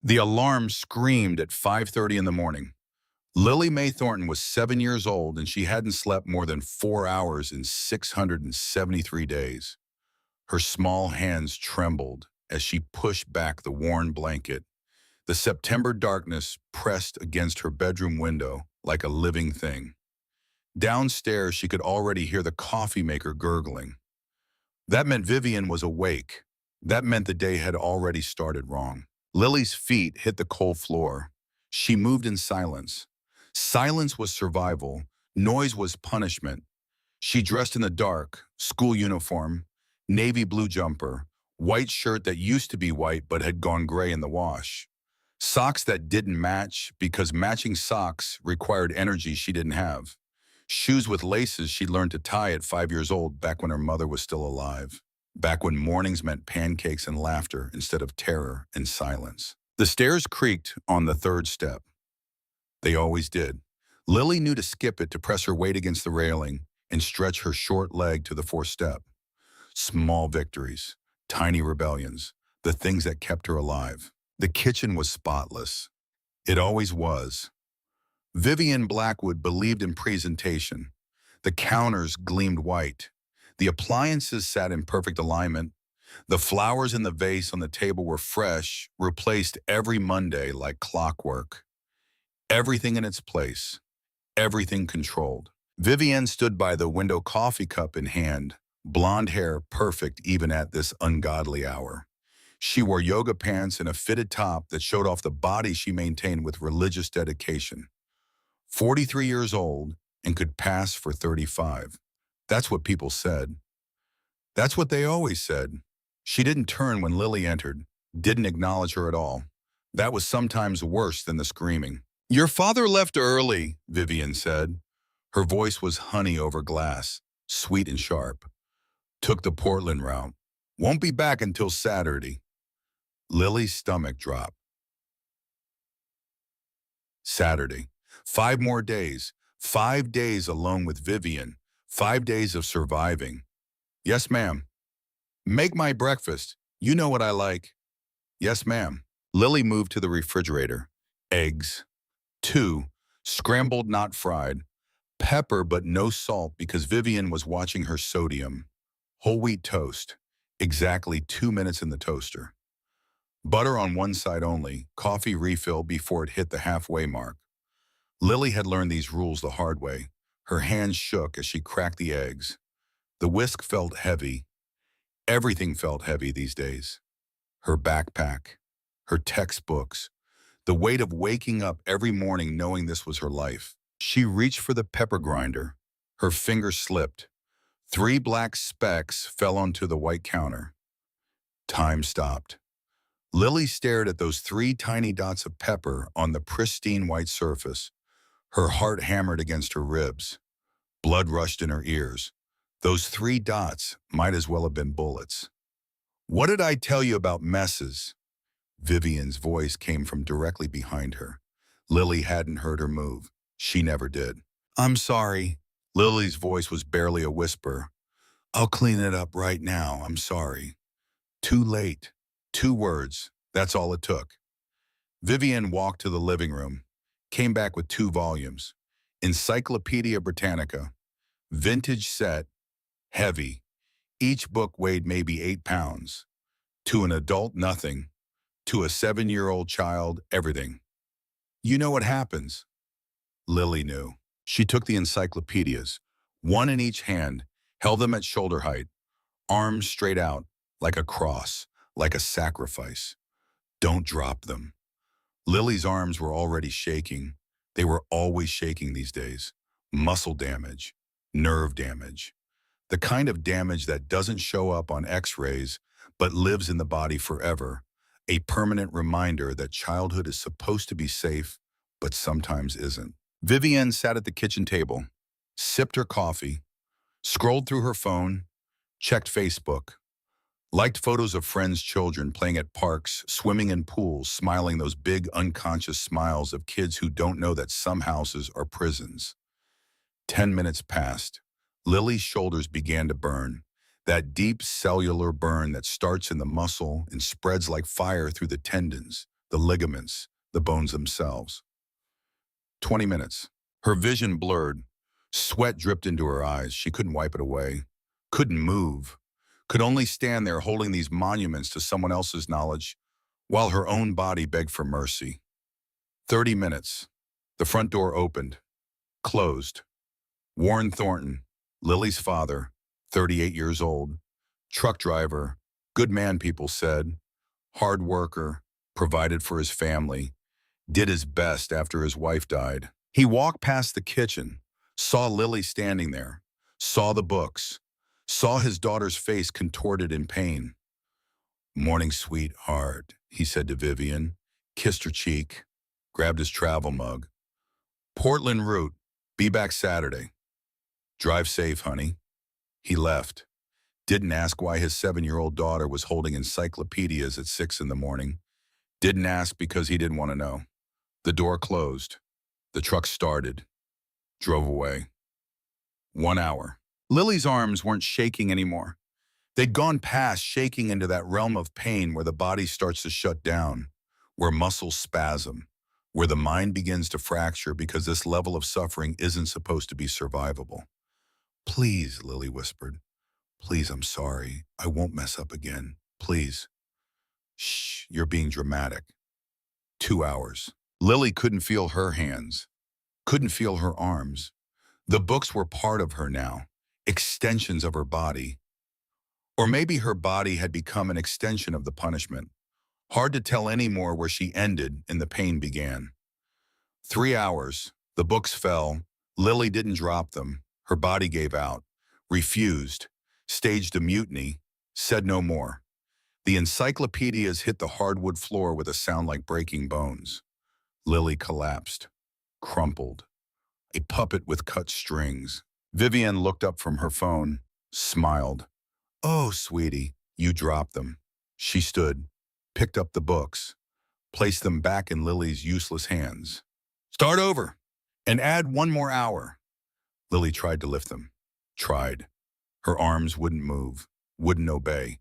The alarm screamed at 5:30 in the morning. Lily Mae Thornton was 7 years old and she hadn't slept more than 4 hours in 673 days. Her small hands trembled as she pushed back the worn blanket. The September darkness pressed against her bedroom window like a living thing. Downstairs, she could already hear the coffee maker gurgling. That meant Vivian was awake. That meant the day had already started wrong. Lily's feet hit the cold floor. She moved in silence. Silence was survival. Noise was punishment. She dressed in the dark, school uniform, navy blue jumper, white shirt that used to be white but had gone gray in the wash. Socks that didn't match because matching socks required energy she didn't have. Shoes with laces she learned to tie at 5 years old back when her mother was still alive. Back when mornings meant pancakes and laughter instead of terror and silence. The stairs creaked on the third step. They always did. Lily knew to skip it to press her weight against the railing and stretch her short leg to the fourth step. Small victories, tiny rebellions, the things that kept her alive. The kitchen was spotless. It always was. Vivian Blackwood believed in presentation. The counters gleamed white. The appliances sat in perfect alignment. The flowers in the vase on the table were fresh, replaced every Monday like clockwork. Everything in its place. Everything controlled. Vivienne stood by the window, coffee cup in hand, blonde hair perfect even at this ungodly hour. She wore yoga pants and a fitted top that showed off the body she maintained with religious dedication. 43 years old and could pass for 35. That's what people said. That's what they always said. She didn't turn when Lily entered, didn't acknowledge her at all. That was sometimes worse than the screaming. "Your father left early," Vivian said. Her voice was honey over glass, sweet and sharp. "Took the Portland route. Won't be back until Saturday." Lily's stomach dropped. Saturday. 5 more days. 5 days alone with Vivian. 5 days of surviving. "Yes, ma'am." "Make my breakfast. You know what I like." "Yes, ma'am." Lily moved to the refrigerator. Eggs. 2. Scrambled, not fried. Pepper but no salt because Vivian was watching her sodium. Whole wheat toast. Exactly 2 minutes in the toaster. Butter on one side only. Coffee refill before it hit the halfway mark. Lily had learned these rules the hard way. Her hands shook as she cracked the eggs. The whisk felt heavy. Everything felt heavy these days. Her backpack, her textbooks, the weight of waking up every morning knowing this was her life. She reached for the pepper grinder. Her finger slipped. 3 black specks fell onto the white counter. Time stopped. Lily stared at those 3 tiny dots of pepper on the pristine white surface. Her heart hammered against her ribs. Blood rushed in her ears. Those 3 dots might as well have been bullets. "What did I tell you about messes?" Vivian's voice came from directly behind her. Lily hadn't heard her move. She never did. "I'm sorry." Lily's voice was barely a whisper. "I'll clean it up right now. I'm sorry." Too late. 2 words. That's all it took. Vivian walked to the living room, came back with 2 volumes. Encyclopedia Britannica. Vintage set. Heavy. Each book weighed maybe 8 pounds. To an adult, nothing. To a 7-year-old child, everything. "You know what happens." Lily knew. She took the encyclopedias, one in each hand, held them at shoulder height, arms straight out, like a cross, like a sacrifice. "Don't drop them." Lily's arms were already shaking. They were always shaking these days. Muscle damage, nerve damage. The kind of damage that doesn't show up on x-rays, but lives in the body forever. A permanent reminder that childhood is supposed to be safe, but sometimes isn't. Vivienne sat at the kitchen table, sipped her coffee, scrolled through her phone, checked Facebook, liked photos of friends' children playing at parks, swimming in pools, smiling those big unconscious smiles of kids who don't know that some houses are prisons. 10 minutes passed. Lily's shoulders began to burn. That deep cellular burn that starts in the muscle and spreads like fire through the tendons, the ligaments, the bones themselves. 20 minutes. Her vision blurred. Sweat dripped into her eyes. She couldn't wipe it away. Couldn't move. Could only stand there holding these monuments to someone else's knowledge while her own body begged for mercy. 30 minutes. The front door opened. Closed. Warren Thornton, Lily's father, 38 years old, truck driver, good man, people said, hard worker, provided for his family, did his best after his wife died. He walked past the kitchen, saw Lily standing there, saw the books, saw his daughter's face contorted in pain. "Morning, sweetheart," he said to Vivian, kissed her cheek, grabbed his travel mug. "Portland route, be back Saturday. Drive safe, honey." He left. Didn't ask why his 7-year-old daughter was holding encyclopedias at 6 in the morning. Didn't ask because he didn't want to know. The door closed. The truck started. Drove away. 1 hour. Lily's arms weren't shaking anymore. They'd gone past shaking into that realm of pain where the body starts to shut down, where muscles spasm, where the mind begins to fracture because this level of suffering isn't supposed to be survivable. "Please," Lily whispered. "Please, I'm sorry. I won't mess up again. Please." "Shh, you're being dramatic." 2 hours. Lily couldn't feel her hands, couldn't feel her arms. The books were part of her now, extensions of her body. Or maybe her body had become an extension of the punishment. Hard to tell anymore where she ended and the pain began. 3 hours. The books fell. Lily didn't drop them. Her body gave out, refused, staged a mutiny, said no more. The encyclopedias hit the hardwood floor with a sound like breaking bones. Lily collapsed, crumpled, a puppet with cut strings. Vivian looked up from her phone, smiled. "Oh, sweetie, you dropped them." She stood, picked up the books, placed them back in Lily's useless hands. "Start over, and add 1 more hour." Lily tried to lift them. Tried. Her arms wouldn't move, wouldn't obey.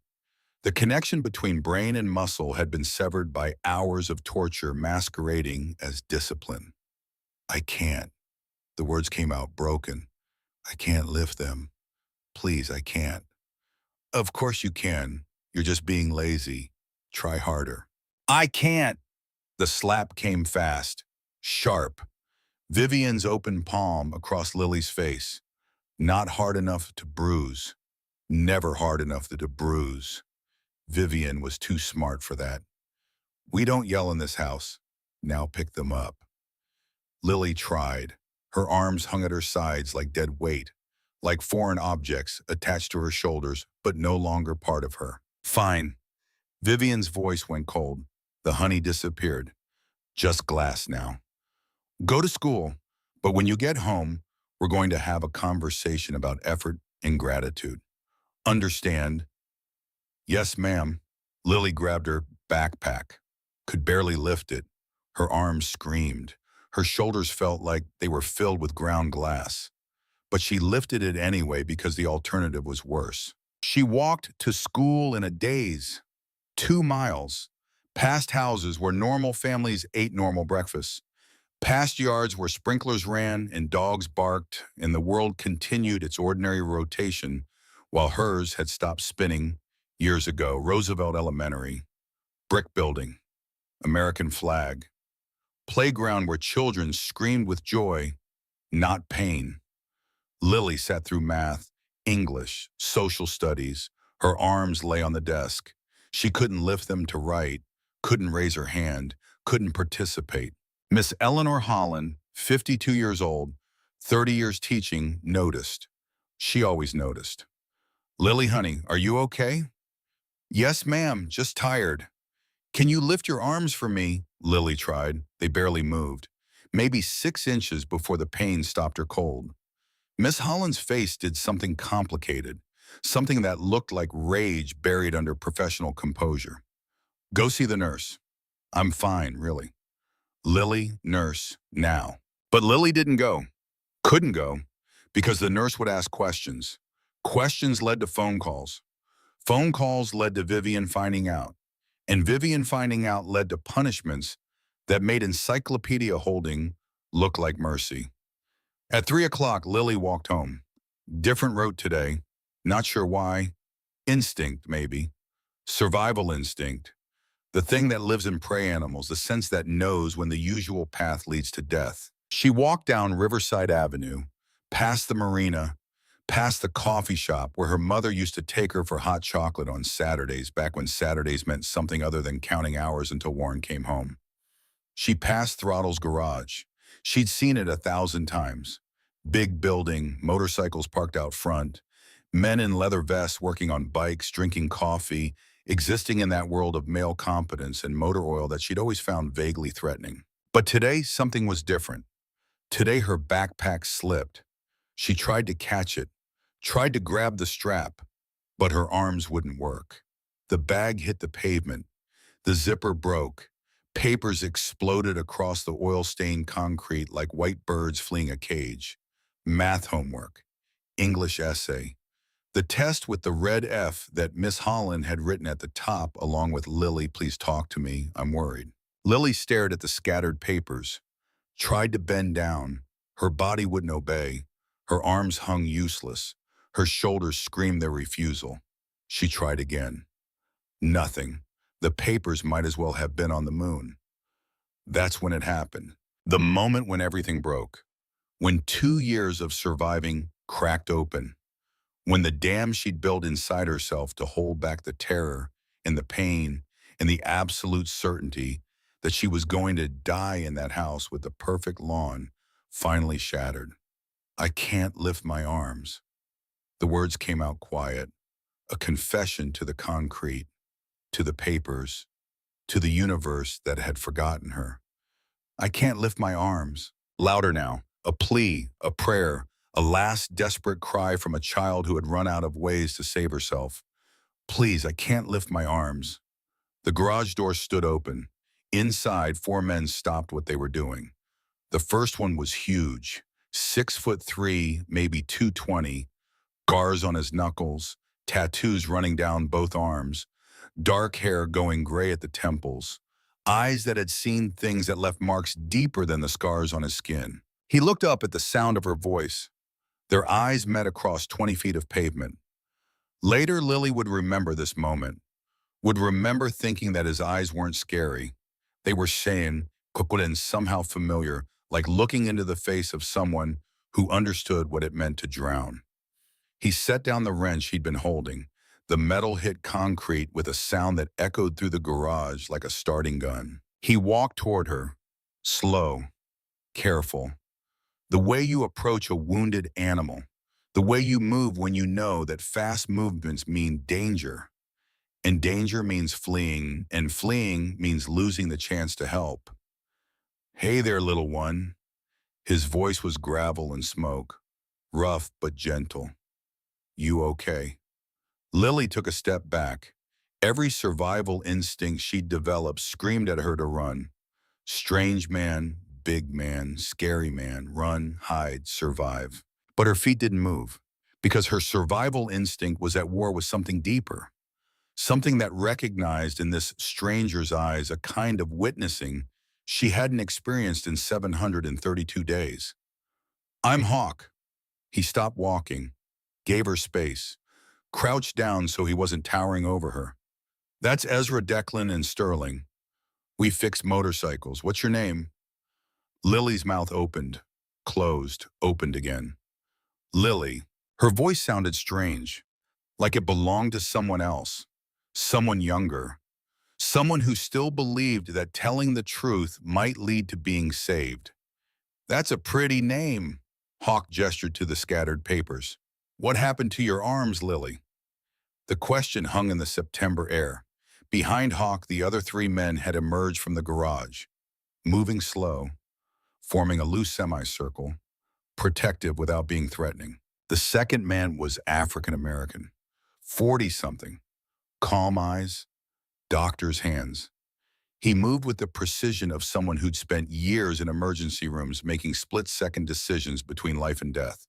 The connection between brain and muscle had been severed by hours of torture masquerading as discipline. "I can't." The words came out broken. "I can't lift them. Please, I can't." "Of course you can. You're just being lazy. Try harder." "I can't." The slap came fast, sharp. Vivian's open palm across Lily's face. Not hard enough to bruise. Never hard enough to bruise. Vivian was too smart for that. "We don't yell in this house. Now pick them up." Lily tried. Her arms hung at her sides like dead weight, like foreign objects attached to her shoulders, but no longer part of her. "Fine." Vivian's voice went cold. The honey disappeared. "Just glass now. Go to school, but when you get home, we're going to have a conversation about effort and gratitude. Understand?" "Yes, ma'am." Lily grabbed her backpack, could barely lift it. Her arms screamed. Her shoulders felt like they were filled with ground glass. But she lifted it anyway because the alternative was worse. She walked to school in a daze. 2 miles. Past houses where normal families ate normal breakfasts. Past yards where sprinklers ran and dogs barked, and the world continued its ordinary rotation while hers had stopped spinning years ago. Roosevelt Elementary. Brick building. American flag. Playground where children screamed with joy, not pain. Lily sat through math, English, social studies. Her arms lay on the desk. She couldn't lift them to write, couldn't raise her hand, couldn't participate. Miss Eleanor Holland, 52 years old, 30 years teaching, noticed. She always noticed. "Lily, honey, are you okay?" "Yes, ma'am, just tired." "Can you lift your arms for me?" Lily tried. They barely moved. Maybe 6 inches before the pain stopped her cold. Miss Holland's face did something complicated, something that looked like rage buried under professional composure. "Go see the nurse." "I'm fine, really." Lily, nurse, now. But Lily didn't go. Couldn't go, because the nurse would ask questions. Questions led to phone calls. Phone calls led to Vivian finding out. And Vivian finding out led to punishments that made encyclopedia holding look like mercy. At 3 o'clock, Lily walked home. Different route today. Not sure why. Instinct, maybe. Survival instinct. The thing that lives in prey animals, the sense that knows when the usual path leads to death. She walked down Riverside Avenue, past the marina, past the coffee shop where her mother used to take her for hot chocolate on Saturdays, back when Saturdays meant something other than counting hours until Warren came home. She passed Throttle's garage. She'd seen it 1,000 times. Big building, motorcycles parked out front, men in leather vests working on bikes, drinking coffee, existing in that world of male competence and motor oil that she'd always found vaguely threatening. But today, something was different. Today, her backpack slipped. She tried to catch it, tried to grab the strap, but her arms wouldn't work. The bag hit the pavement. The zipper broke. Papers exploded across the oil-stained concrete like white birds fleeing a cage. Math homework, English essay, the test with the red F that Miss Holland had written at the top along with "Lily, please talk to me, I'm worried." Lily stared at the scattered papers, tried to bend down. Her body wouldn't obey. Her arms hung useless. Her shoulders screamed their refusal. She tried again. Nothing. The papers might as well have been on the moon. That's when it happened. The moment when everything broke. When 2 years of surviving cracked open. When the dam she'd built inside herself to hold back the terror and the pain and the absolute certainty that she was going to die in that house with the perfect lawn finally shattered. I can't lift my arms. The words came out quiet, a confession to the concrete, to the papers, to the universe that had forgotten her. I can't lift my arms. Louder now, a plea, a prayer, a last desperate cry from a child who had run out of ways to save herself. Please, I can't lift my arms. The garage door stood open. Inside, 4 men stopped what they were doing. The first one was huge, 6'3", maybe 220, scars on his knuckles, tattoos running down both arms, dark hair going gray at the temples, eyes that had seen things that left marks deeper than the scars on his skin. He looked up at the sound of her voice. Their eyes met across 20 feet of pavement. Later, Lily would remember this moment, would remember thinking that his eyes weren't scary. They were saying, and somehow familiar, like looking into the face of someone who understood what it meant to drown. He set down the wrench he'd been holding. The metal hit concrete with a sound that echoed through the garage like a starting gun. He walked toward her, slow, careful. The way you approach a wounded animal. The way you move when you know that fast movements mean danger. And danger means fleeing, and fleeing means losing the chance to help. "Hey there, little one." His voice was gravel and smoke, rough but gentle. "You okay?" Lily took a step back. Every survival instinct she'd developed screamed at her to run. Strange man, big man, scary man, run, hide, survive. But her feet didn't move, because her survival instinct was at war with something deeper. Something that recognized in this stranger's eyes a kind of witnessing she hadn't experienced in 732 days. "I'm Hawk." He stopped walking, gave her space, crouched down so he wasn't towering over her. "That's Ezra, Declan, and Sterling. We fix motorcycles. What's your name?" Lily's mouth opened, closed, opened again. Lily. Her voice sounded strange, like it belonged to someone else, someone younger, someone who still believed that telling the truth might lead to being saved. "That's a pretty name." Hawk gestured to the scattered papers. "What happened to your arms, Lily?" The question hung in the September air. Behind Hawk, the other 3 men had emerged from the garage, moving slow, forming a loose semicircle, protective without being threatening. The second man was African-American, 40-something, calm eyes, doctor's hands. He moved with the precision of someone who'd spent years in emergency rooms making split-second decisions between life and death.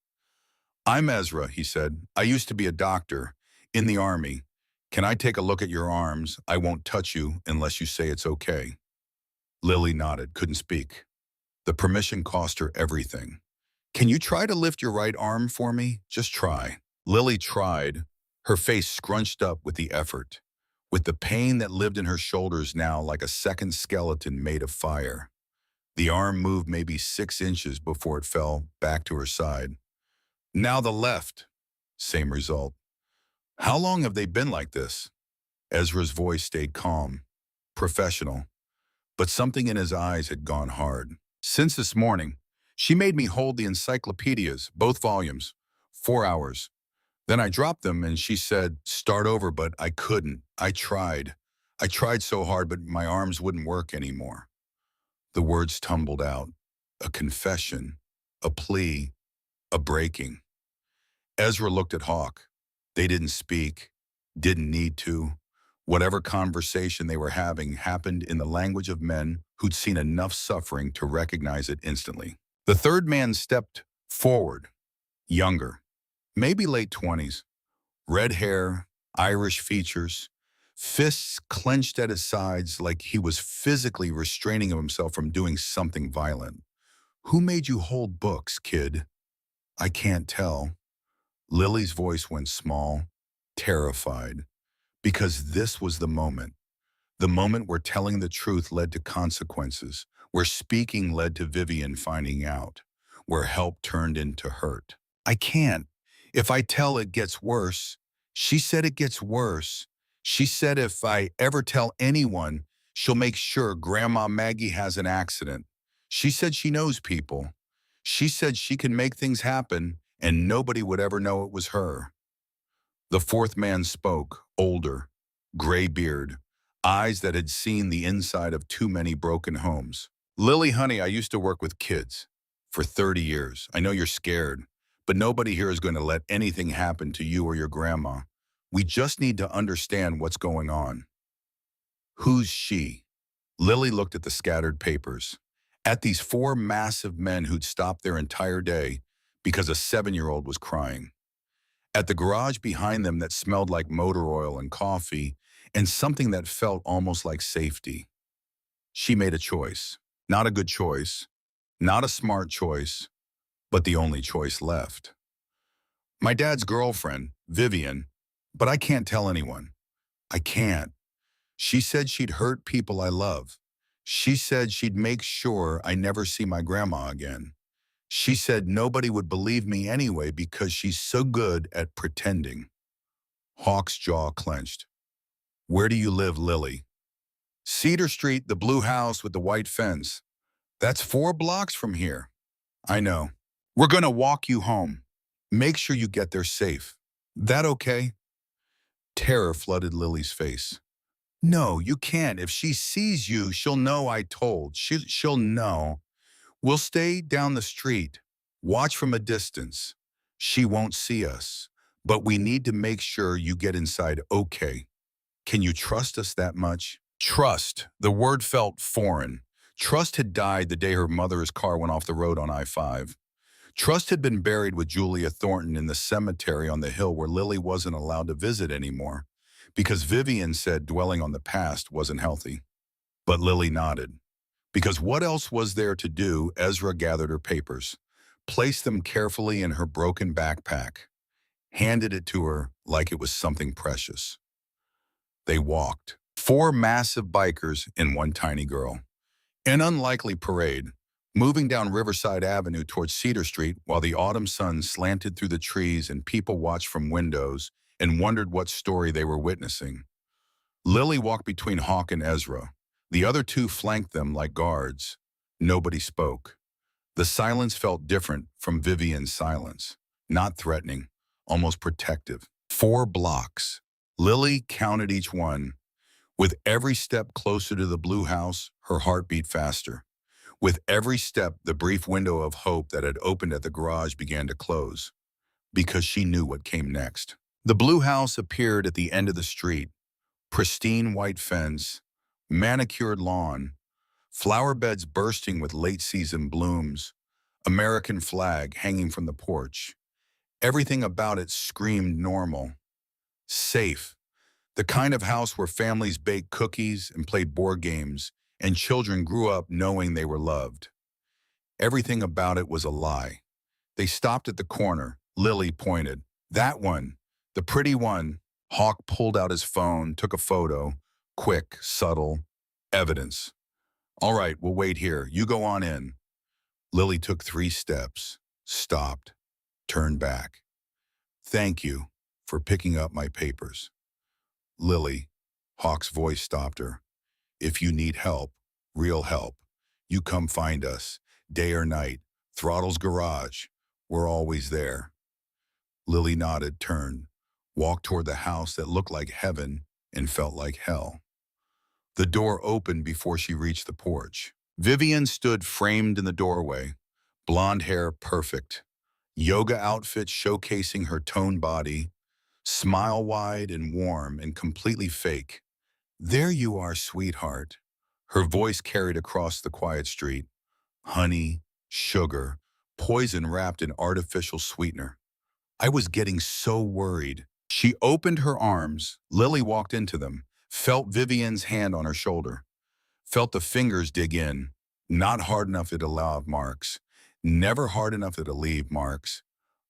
"I'm Ezra," he said. "I used to be a doctor, in the Army. Can I take a look at your arms? I won't touch you unless you say it's okay. Lily nodded, couldn't speak. The permission cost her everything. Can you try to lift your right arm for me? Just try. Lily tried, her face scrunched up with the effort, with the pain that lived in her shoulders now like a second skeleton made of fire. The arm moved maybe 6 inches before it fell back to her side. Now the left. Same result. How long have they been like this? Ezra's voice stayed calm, professional, but something in his eyes had gone hard. Since this morning, she made me hold the encyclopedias, both volumes, 4 hours. Then I dropped them and she said, start over, but I couldn't. I tried. I tried so hard, but my arms wouldn't work anymore. The words tumbled out. A confession, a plea, a breaking. Ezra looked at Hawk. They didn't speak, didn't need to. Whatever conversation they were having happened in the language of men who'd seen enough suffering to recognize it instantly. The third man stepped forward, younger, maybe late 20s, red hair, Irish features, fists clenched at his sides like he was physically restraining himself from doing something violent. Who made you hold books, kid? I can't tell. Lily's voice went small, terrified, because this was the moment where telling the truth led to consequences, where speaking led to Vivian finding out, where help turned into hurt. I can't. If I tell, it gets worse. She said it gets worse. She said if I ever tell anyone, she'll make sure Grandma Maggie has an accident. She said she knows people. She said she can make things happen and nobody would ever know it was her. The fourth man spoke, older, gray beard, eyes that had seen the inside of too many broken homes. Lily, honey, I used to work with kids for 30 years. I know you're scared, but nobody here is going to let anything happen to you or your grandma. We just need to understand what's going on. Who's she? Lily looked at the scattered papers, at these four massive men who'd stopped their entire day because a 7-year-old was crying, at the garage behind them that smelled like motor oil and coffee, and something that felt almost like safety. She made a choice. Not a good choice, not a smart choice, but the only choice left. My dad's girlfriend, Vivian, but I can't tell anyone. I can't. She said she'd hurt people I love. She said she'd make sure I never see my grandma again. She said nobody would believe me anyway because she's so good at pretending. Hawk's jaw clenched. Where do you live, Lily? Cedar Street, the blue house with the white fence. That's 4 blocks from here. I know. We're gonna walk you home. Make sure you get there safe. That okay? Terror flooded Lily's face. No, you can't. If she sees you, she'll know I told. She'll know. We'll stay down the street. Watch from a distance. She won't see us. But we need to make sure you get inside okay. Can you trust us that much? Trust. The word felt foreign. Trust had died the day her mother's car went off the road on I-5. Trust had been buried with Julia Thornton in the cemetery on the hill where Lily wasn't allowed to visit anymore because Vivian said dwelling on the past wasn't healthy. But Lily nodded. Because what else was there to do? Ezra gathered her papers, placed them carefully in her broken backpack, handed it to her like it was something precious. They walked. 4 massive bikers and 1 tiny girl. An unlikely parade, moving down Riverside Avenue towards Cedar Street while the autumn sun slanted through the trees and people watched from windows and wondered what story they were witnessing. Lily walked between Hawk and Ezra. The other 2 flanked them like guards. Nobody spoke. The silence felt different from Vivian's silence. Not threatening, almost protective. 4 blocks. Lily counted each one. With every step closer to the blue house, her heart beat faster. With every step, the brief window of hope that had opened at the garage began to close, because she knew what came next. The blue house appeared at the end of the street. Pristine white fence, manicured lawn, flower beds bursting with late-season blooms, American flag hanging from the porch. Everything about it screamed normal, safe. The kind of house where families baked cookies and played board games, and children grew up knowing they were loved. Everything about it was a lie. They stopped at the corner. Lily pointed. That one, the pretty one. Hawk pulled out his phone, took a photo. Quick, subtle, evidence. All right, we'll wait here. You go on in. Lily took 3 steps, stopped, turned back. Thank you for picking up my papers. Lily, Hawk's voice stopped her. If you need help, real help, you come find us, day or night. Throttle's garage. We're always there. Lily nodded, turned, walked toward the house that looked like heaven and felt like hell. The door opened before she reached the porch. Vivian stood framed in the doorway, blonde hair perfect, yoga outfit showcasing her toned body, smile wide and warm and completely fake. There you are, sweetheart. Her voice carried across the quiet street. Honey, sugar, poison wrapped in artificial sweetener. I was getting so worried. She opened her arms. Lily walked into them, felt Vivian's hand on her shoulder, felt the fingers dig in. Not hard enough it'd allow marks, never hard enough it'd leave marks,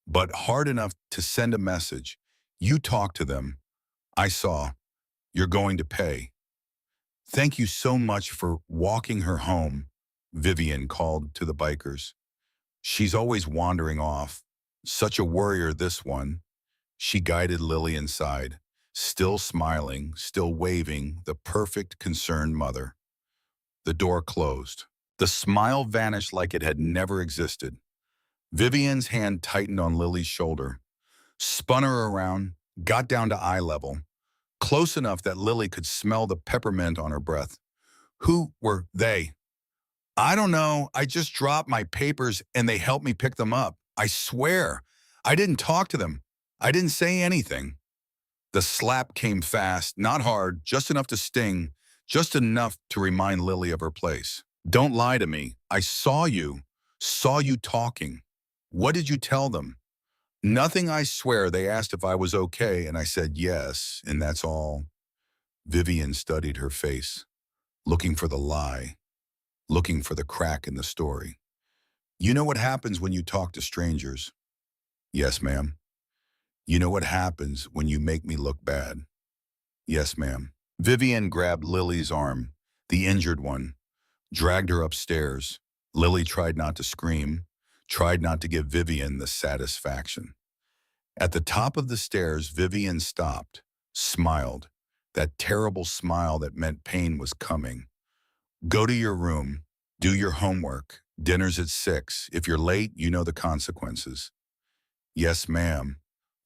but hard enough to send a message. You talk to them. I saw. You're going to pay. Thank you so much for walking her home, Vivian called to the bikers. She's always wandering off. Such a warrior, this one. She guided Lily inside, still smiling, still waving, the perfect concerned mother. The door closed. The smile vanished like it had never existed. Vivian's hand tightened on Lily's shoulder, spun her around, got down to eye level, close enough that Lily could smell the peppermint on her breath. Who were they? I don't know. I just dropped my papers and they helped me pick them up. I swear. I didn't talk to them. I didn't say anything. The slap came fast, not hard, just enough to sting, just enough to remind Lily of her place. Don't lie to me. I saw you talking. What did you tell them? Nothing, I swear. They asked if I was okay, and I said yes, and that's all. Vivian studied her face, looking for the lie, looking for the crack in the story. You know what happens when you talk to strangers? Yes, ma'am. You know what happens when you make me look bad? Yes, ma'am. Vivian grabbed Lily's arm, the injured one, dragged her upstairs. Lily tried not to scream, tried not to give Vivian the satisfaction. At the top of the stairs, Vivian stopped, smiled, that terrible smile that meant pain was coming. Go to your room, do your homework. Dinner's at 6. If you're late, you know the consequences. Yes, ma'am.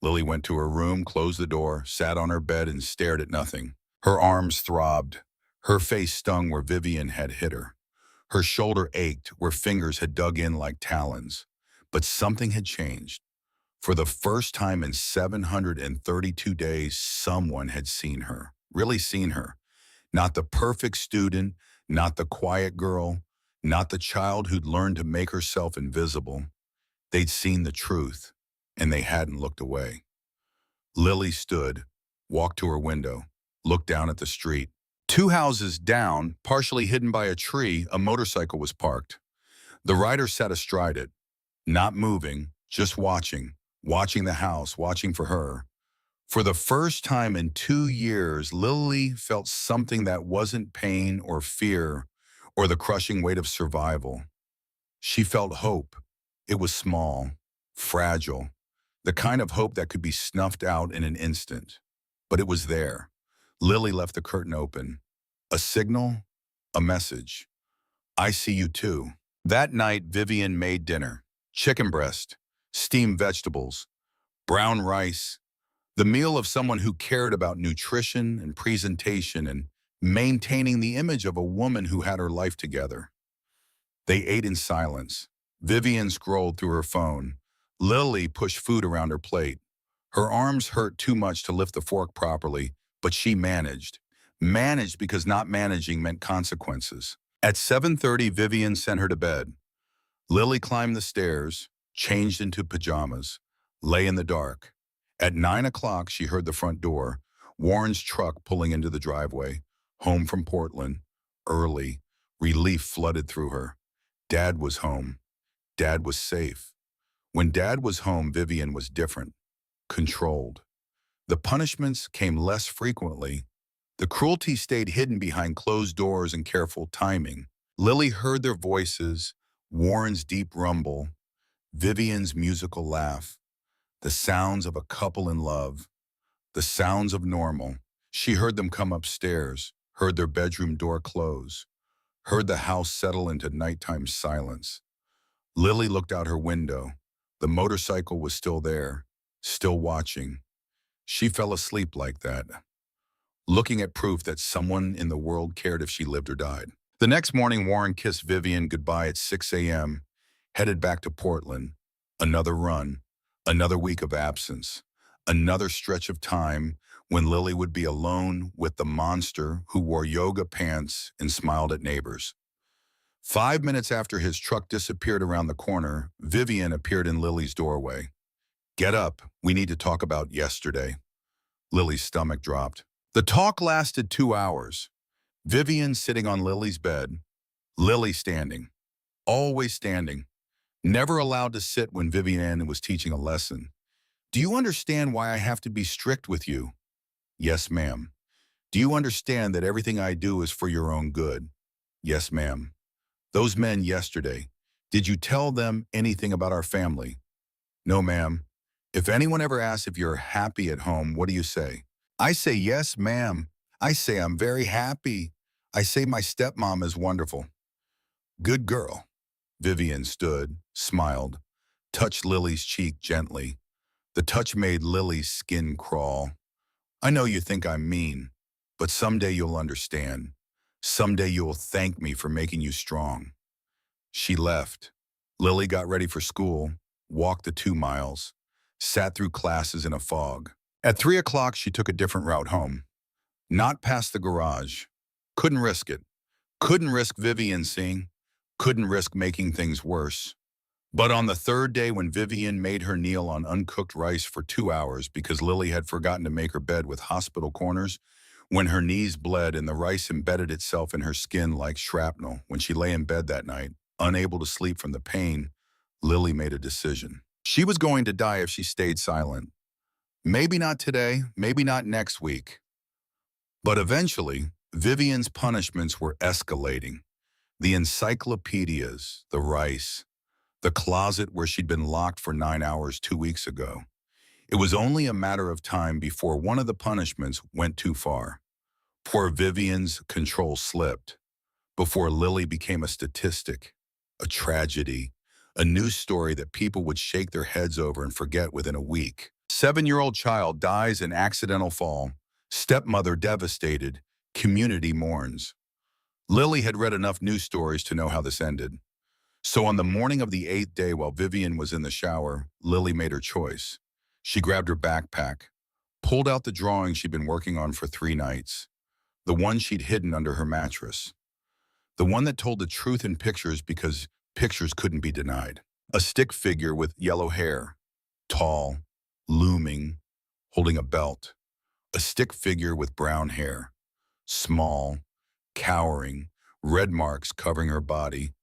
Lily went to her room, closed the door, sat on her bed and stared at nothing. Her arms throbbed. Her face stung where Vivian had hit her. Her shoulder ached where fingers had dug in like talons. But something had changed. For the first time in 732 days, someone had seen her, really seen her. Not the perfect student, not the quiet girl, not the child who'd learned to make herself invisible. They'd seen the truth, and they hadn't looked away. Lily stood, walked to her window, looked down at the street. 2 houses down, partially hidden by a tree, a motorcycle was parked. The rider sat astride it, not moving, just watching the house, watching for her. For the first time in 2 years, Lily felt something that wasn't pain or fear or the crushing weight of survival. She felt hope. It was small, fragile, the kind of hope that could be snuffed out in an instant. But it was there. Lily left the curtain open. A signal, a message. I see you too. That night, Vivian made dinner. Chicken breast, steamed vegetables, brown rice, the meal of someone who cared about nutrition and presentation and maintaining the image of a woman who had her life together. They ate in silence. Vivian scrolled through her phone. Lily pushed food around her plate. Her arms hurt too much to lift the fork properly, but she managed. Managed because not managing meant consequences. At 7:30, Vivian sent her to bed. Lily climbed the stairs, changed into pajamas, lay in the dark. At 9 o'clock, she heard the front door. Warren's truck pulling into the driveway, home from Portland, early. Relief flooded through her. Dad was home. Dad was safe. When Dad was home, Vivian was different, controlled. The punishments came less frequently. The cruelty stayed hidden behind closed doors and careful timing. Lily heard their voices, Warren's deep rumble, Vivian's musical laugh, the sounds of a couple in love, the sounds of normal. She heard them come upstairs, heard their bedroom door close, heard the house settle into nighttime silence. Lily looked out her window. The motorcycle was still there, still watching. She fell asleep like that, looking at proof that someone in the world cared if she lived or died. The next morning, Warren kissed Vivian goodbye at 6 a.m., headed back to Portland. Another run, another week of absence, another stretch of time when Lily would be alone with the monster who wore yoga pants and smiled at neighbors. 5 minutes after his truck disappeared around the corner, Vivian appeared in Lily's doorway. "Get up, we need to talk about yesterday." Lily's stomach dropped. The talk lasted 2 hours. Vivian sitting on Lily's bed, Lily standing, always standing, never allowed to sit when Vivian was teaching a lesson. "Do you understand why I have to be strict with you?" "Yes, ma'am." "Do you understand that everything I do is for your own good?" "Yes, ma'am." "Those men yesterday, did you tell them anything about our family?" "No, ma'am." "If anyone ever asks if you're happy at home, what do you say?" "I say yes, ma'am. I say I'm very happy. I say my stepmom is wonderful." "Good girl." Vivian stood, smiled, touched Lily's cheek gently. The touch made Lily's skin crawl. "I know you think I'm mean, but someday you'll understand. Someday you'll thank me for making you strong." She left. Lily got ready for school, walked the 2 miles, sat through classes in a fog. At 3 o'clock, she took a different route home. Not past the garage. Couldn't risk it. Couldn't risk Vivian seeing. Couldn't risk making things worse. But on the third day, when Vivian made her kneel on uncooked rice for 2 hours because Lily had forgotten to make her bed with hospital corners, when her knees bled and the rice embedded itself in her skin like shrapnel, when she lay in bed that night, unable to sleep from the pain, Lily made a decision. She was going to die if she stayed silent. Maybe not today, maybe not next week. But eventually, Vivian's punishments were escalating. The encyclopedias, the rice, the closet where she'd been locked for 9 hours 2 weeks ago. It was only a matter of time before one of the punishments went too far. Poor Vivian's control slipped. Before Lily became a statistic, a tragedy, a news story that people would shake their heads over and forget within a week. 7-year-old child dies in accidental fall. Stepmother devastated. Community mourns. Lily had read enough news stories to know how this ended. So on the morning of the 8th day, while Vivian was in the shower, Lily made her choice. She grabbed her backpack, pulled out the drawing she'd been working on for 3 nights, the one she'd hidden under her mattress, the one that told the truth in pictures because pictures couldn't be denied. A stick figure with yellow hair, tall, looming, holding a belt. A stick figure with brown hair, small, cowering, red marks covering her body.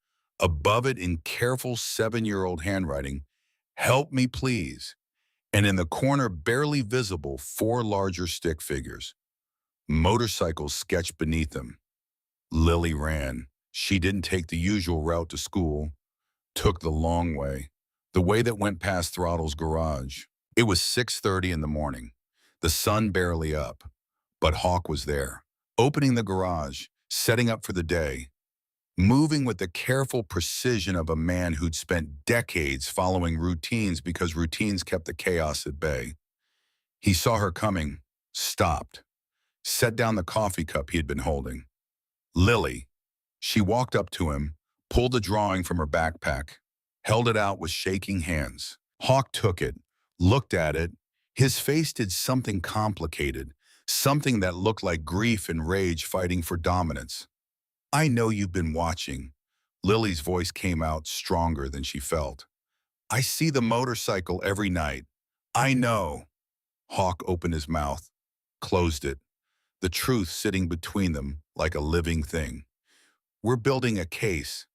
Above it in careful 7-year-old handwriting, "Help me please." And in the corner, barely visible, 4 larger stick figures. Motorcycles sketched beneath them. Lily ran. She didn't take the usual route to school, took the long the way that went past Throttle's garage. It was 6:30 in the morning, the sun barely up, but Hawk was there, opening the garage, setting up for the day, moving with the careful precision of a man who'd spent decades following routines because routines kept the chaos at bay. He saw her coming, stopped, set down the coffee cup he had been holding. "Lily." She walked up to him, pulled a drawing from her backpack, held it out with shaking hands. Hawk took it, looked at it. His face did something complicated, something that looked like grief and rage fighting for dominance. "I know you've been watching." Lily's voice came out stronger than she felt. "I see the motorcycle every night. I know." Hawk opened his mouth. closed it, the truth sitting between them like a living thing. We're building a case,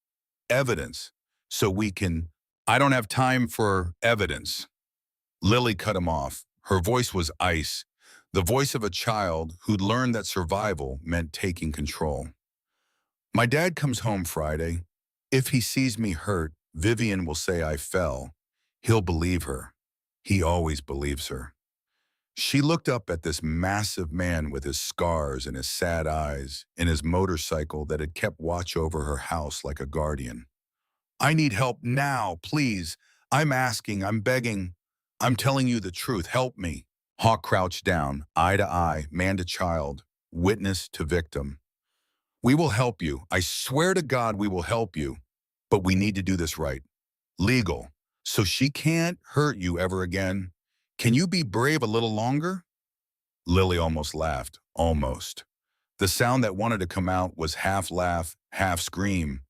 evidence, so we can. I don't have time for evidence. Lily cut him off. Her voice was ice, the voice of a child who'd learned that survival meant taking control. My dad comes home Friday. If he sees me hurt, Vivian will say I fell. He'll believe her. He always believes her. She looked up at this massive man with his scars and his sad eyes and his motorcycle that had kept watch over her house like a guardian. I need help now, please. I'm asking, I'm begging. I'm telling you the truth. Help me. Hawk crouched down, eye to eye, man to child, witness to victim. We will help you. I swear to God we will help you. But we need to do this right. Legal. So she can't hurt you ever again. Can you be brave a little longer? Lily almost laughed. Almost. The sound that wanted to come out was half laugh, half scream.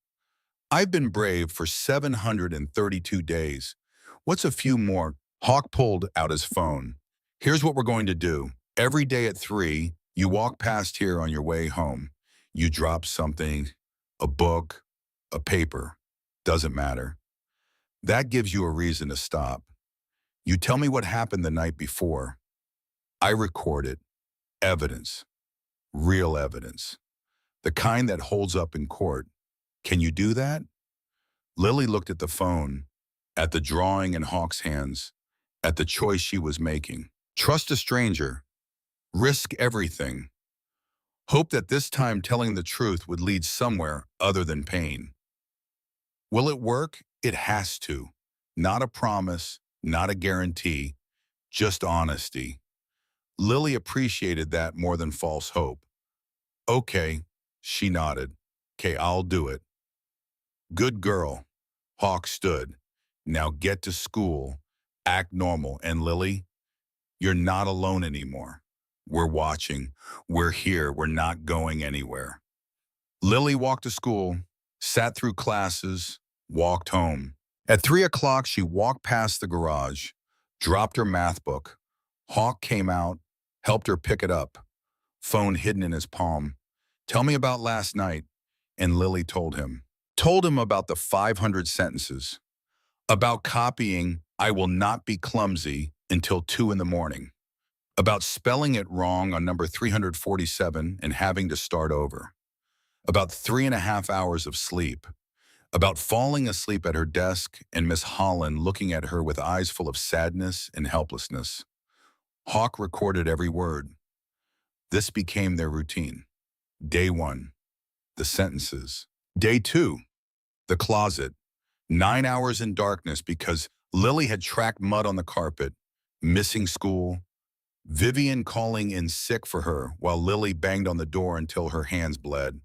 I've been brave for 732 days. What's a few more? Hawk pulled out his phone. Here's what we're going to do. Every day at 3, you walk past here on your way home. You drop something, a book, a paper. Doesn't matter. That gives you a reason to stop. You tell me what happened the night before. I record it. Evidence. Real evidence. The kind that holds up in court. Can you do that? Lily looked at the phone, at the drawing in Hawk's hands, at the choice she was making. Trust a stranger. Risk everything. Hope that this time telling the truth would lead somewhere other than pain. Will it work? It has to. Not a promise, not a guarantee, just honesty. Lily appreciated that more than false hope. Okay, she nodded. Okay, I'll do it. Good girl. Hawk stood. Now get to school. Act normal. And Lily, you're not alone anymore. We're watching. We're here. We're not going anywhere. Lily walked to school, sat through classes, walked home. At 3 o'clock, she walked past the garage, dropped her math book. Hawk came out, helped her pick it up, phone hidden in his palm. Tell me about last night. And Lily told him. Told him about the 500 sentences, about copying I will not be clumsy until 2 in the morning, about spelling it wrong on number 347 and having to start over, about 3.5 hours of sleep, about falling asleep at her desk and Miss Holland looking at her with eyes full of sadness and helplessness. Hawk recorded every word. This became their routine. Day 1, the sentences. Day 2, the closet. 9 hours in darkness because Lily had tracked mud on the carpet, missing school, Vivian calling in sick for her while Lily banged on the door until her hands bled.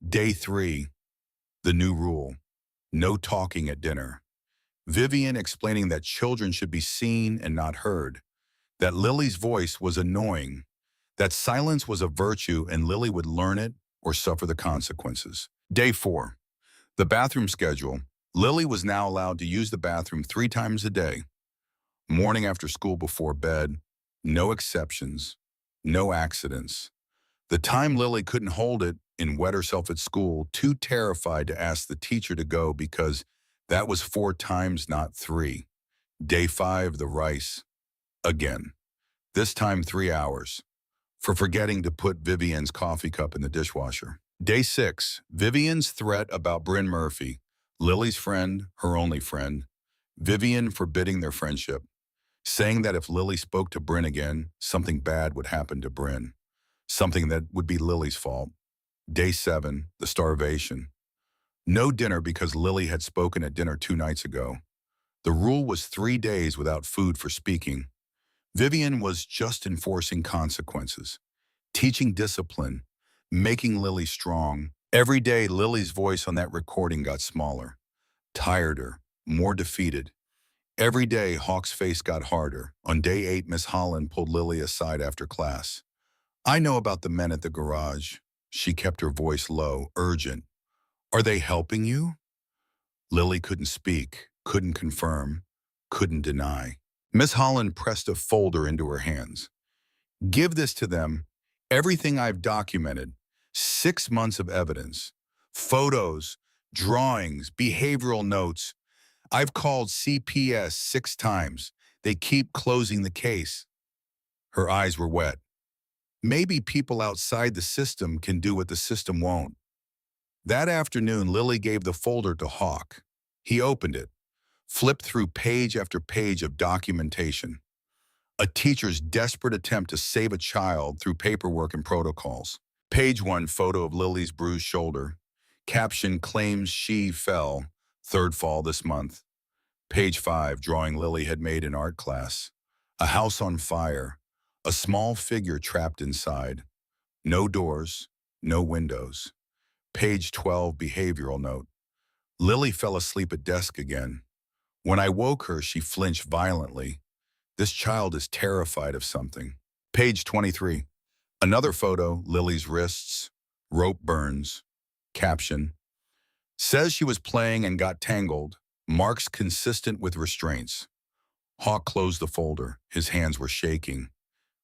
Day 3, the new rule. No talking at dinner. Vivian explaining that children should be seen and not heard, that Lily's voice was annoying, that silence was a virtue and Lily would learn it or suffer the consequences. Day 4, the bathroom schedule. Lily was now allowed to use the bathroom 3 times a day. Morning after school before bed, no exceptions, no accidents. The time Lily couldn't hold it and wet herself at school, too terrified to ask the teacher to go because that was 4 times, not 3. Day 5, the rice. Again. This time 3 hours. For forgetting to put Vivian's coffee cup in the dishwasher. Day 6, Vivian's threat about Bryn Murphy, Lily's friend, her only friend. Vivian forbidding their friendship, saying that if Lily spoke to Bryn again, something bad would happen to Bryn, something that would be Lily's fault. Day 7, the starvation. No dinner because Lily had spoken at dinner 2 nights ago. The rule was 3 days without food for speaking. Vivian was just enforcing consequences, teaching discipline, making Lily strong. Every day, Lily's voice on that recording got smaller, tireder, more defeated. Every day, Hawk's face got harder. On day 8, Miss Holland pulled Lily aside after class. I know about the men at the garage. She kept her voice low, urgent. Are they helping you? Lily couldn't speak, couldn't confirm, couldn't deny. Miss Holland pressed a folder into her hands. Give this to them. Everything I've documented. 6 months of evidence. Photos, drawings, behavioral notes. I've called CPS 6 times. They keep closing the case. Her eyes were wet. Maybe people outside the system can do what the system won't. That afternoon, Lily gave the folder to Hawk. He opened it, flipped through page after page of documentation. A teacher's desperate attempt to save a child through paperwork and protocols. Page 1, photo of Lily's bruised shoulder. Caption claims she fell, third fall this month. Page 5, drawing Lily had made in art class. A house on fire, a small figure trapped inside. No doors, no windows. Page 12, behavioral note. Lily fell asleep at desk again. When I woke her, she flinched violently. This child is terrified of something. Page 23. Another photo, Lily's wrists, rope burns. Caption. Says she was playing and got tangled. Marks consistent with restraints. Hawk closed the folder. His hands were shaking.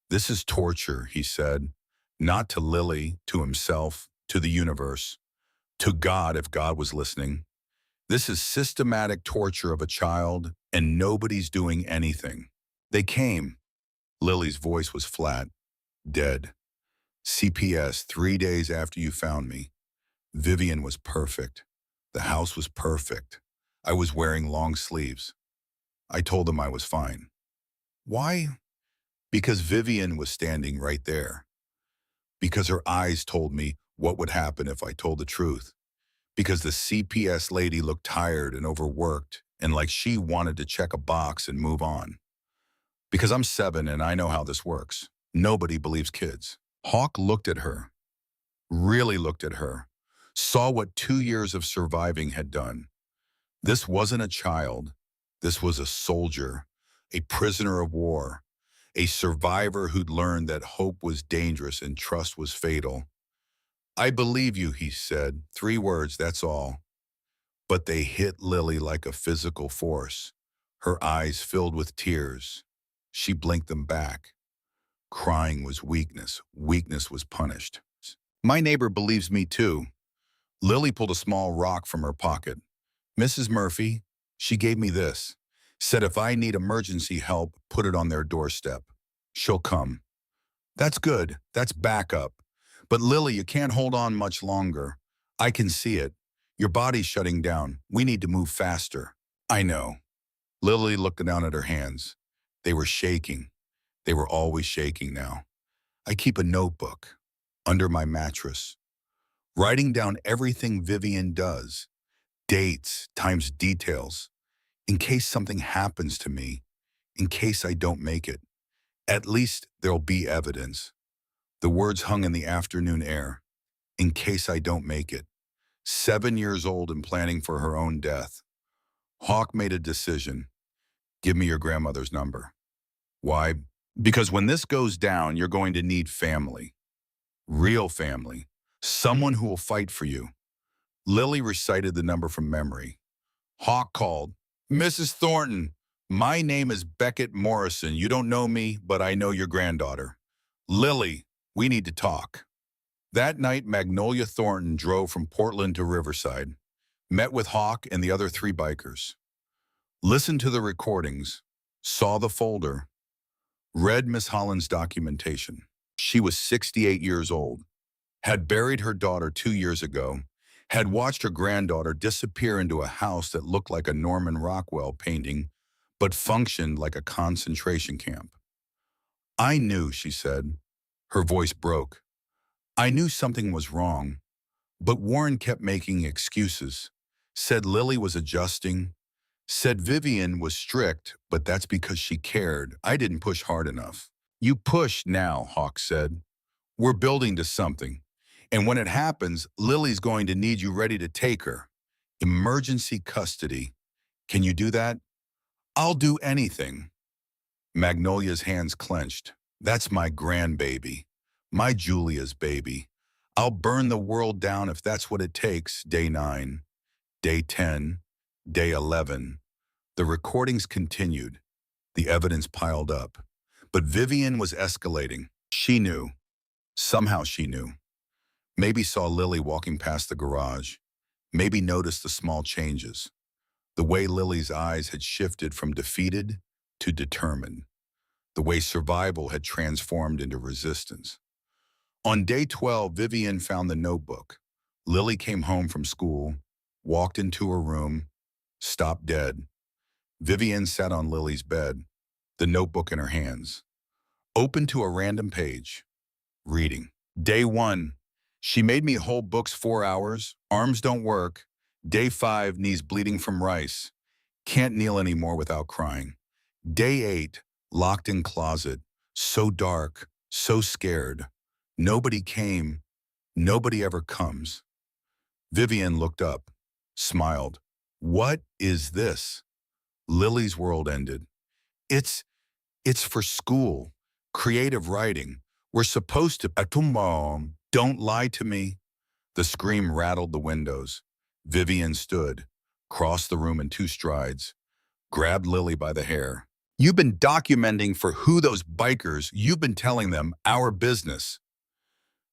This is torture, he said. Not to Lily, to himself, to the universe. To God if God was listening. This is systematic torture of a child, and nobody's doing anything. They came. Lily's voice was flat, dead. CPS 3 days after you found me. Vivian was perfect. The house was perfect. I was wearing long sleeves. I told them I was fine. Why? Because Vivian was standing right there. Because her eyes told me what would happen if I told the truth. Because the CPS lady looked tired and overworked and like she wanted to check a box and move on. Because I'm 7 and I know how this works. Nobody believes kids. Hawk looked at her, really looked at her, saw what 2 years of surviving had done. This wasn't a child. This was a soldier, a prisoner of war, a survivor who'd learned that hope was dangerous and trust was fatal. I believe you, he said. 3 words, that's all. But they hit Lily like a physical force. Her eyes filled with tears. She blinked them back. Crying was weakness. Weakness was punished. My neighbor believes me too. Lily pulled a small rock from her pocket. Mrs. Murphy, she gave me this. Said if I need emergency help, put it on their doorstep. She'll come. That's good. That's backup. But Lily, you can't hold on much longer. I can see it. Your body's shutting down. We need to move faster. I know. Lily looked down at her hands. They were shaking. They were always shaking now. I keep a notebook under my mattress, writing down everything Vivian does, dates, times, details, in case something happens to me, in case I don't make it. At least there'll be evidence. The words hung in the afternoon air, in case I don't make it. 7 years old and planning for her own death. Hawk made a decision. Give me your grandmother's number. Why? Because when this goes down, you're going to need family. Real family. Someone who will fight for you. Lily recited the number from memory. Hawk called. Mrs. Thornton, my name is Beckett Morrison. You don't know me, but I know your granddaughter. Lily, we need to talk. That night, Magnolia Thornton drove from Portland to Riverside, met with Hawk and the other 3 bikers. Listened to the recordings, saw the folder, read Miss Holland's documentation. She was 68 years old, had buried her daughter 2 years ago, had watched her granddaughter disappear into a house that looked like a Norman Rockwell painting, but functioned like a concentration camp. I knew, she said. Her voice broke. I knew something was wrong, but Warren kept making excuses, said Lily was adjusting, said Vivian was strict, but that's because she cared. I didn't push hard enough. You push now, Hawk said. We're building to something. And when it happens, Lily's going to need you ready to take her. Emergency custody. Can you do that? I'll do anything. Magnolia's hands clenched. That's my grandbaby. My Julia's baby. I'll burn the world down if that's what it takes. Day 9, day 10, day 11. The recordings continued. The evidence piled up. But Vivian was escalating. She knew. Somehow she knew. Maybe saw Lily walking past the garage. Maybe noticed the small changes. The way Lily's eyes had shifted from defeated to determined. The way survival had transformed into resistance. On day 12, Vivian found the notebook. Lily came home from school, walked into her room, stopped dead. Vivian sat on Lily's bed, the notebook in her hands, open to a random page, reading. Day 1, she made me hold books 4 hours, arms don't work. Day 5, knees bleeding from rice, can't kneel anymore without crying. Day 8, locked in closet, so dark, so scared. Nobody came, nobody ever comes. Vivian looked up, smiled. What is this? Lily's world ended. It's for school, creative writing. We're supposed to, Mom, don't lie to me. The scream rattled the windows. Vivian stood, crossed the room in 2 strides, grabbed Lily by the hair. You've been documenting for who those bikers, you've been telling them our business.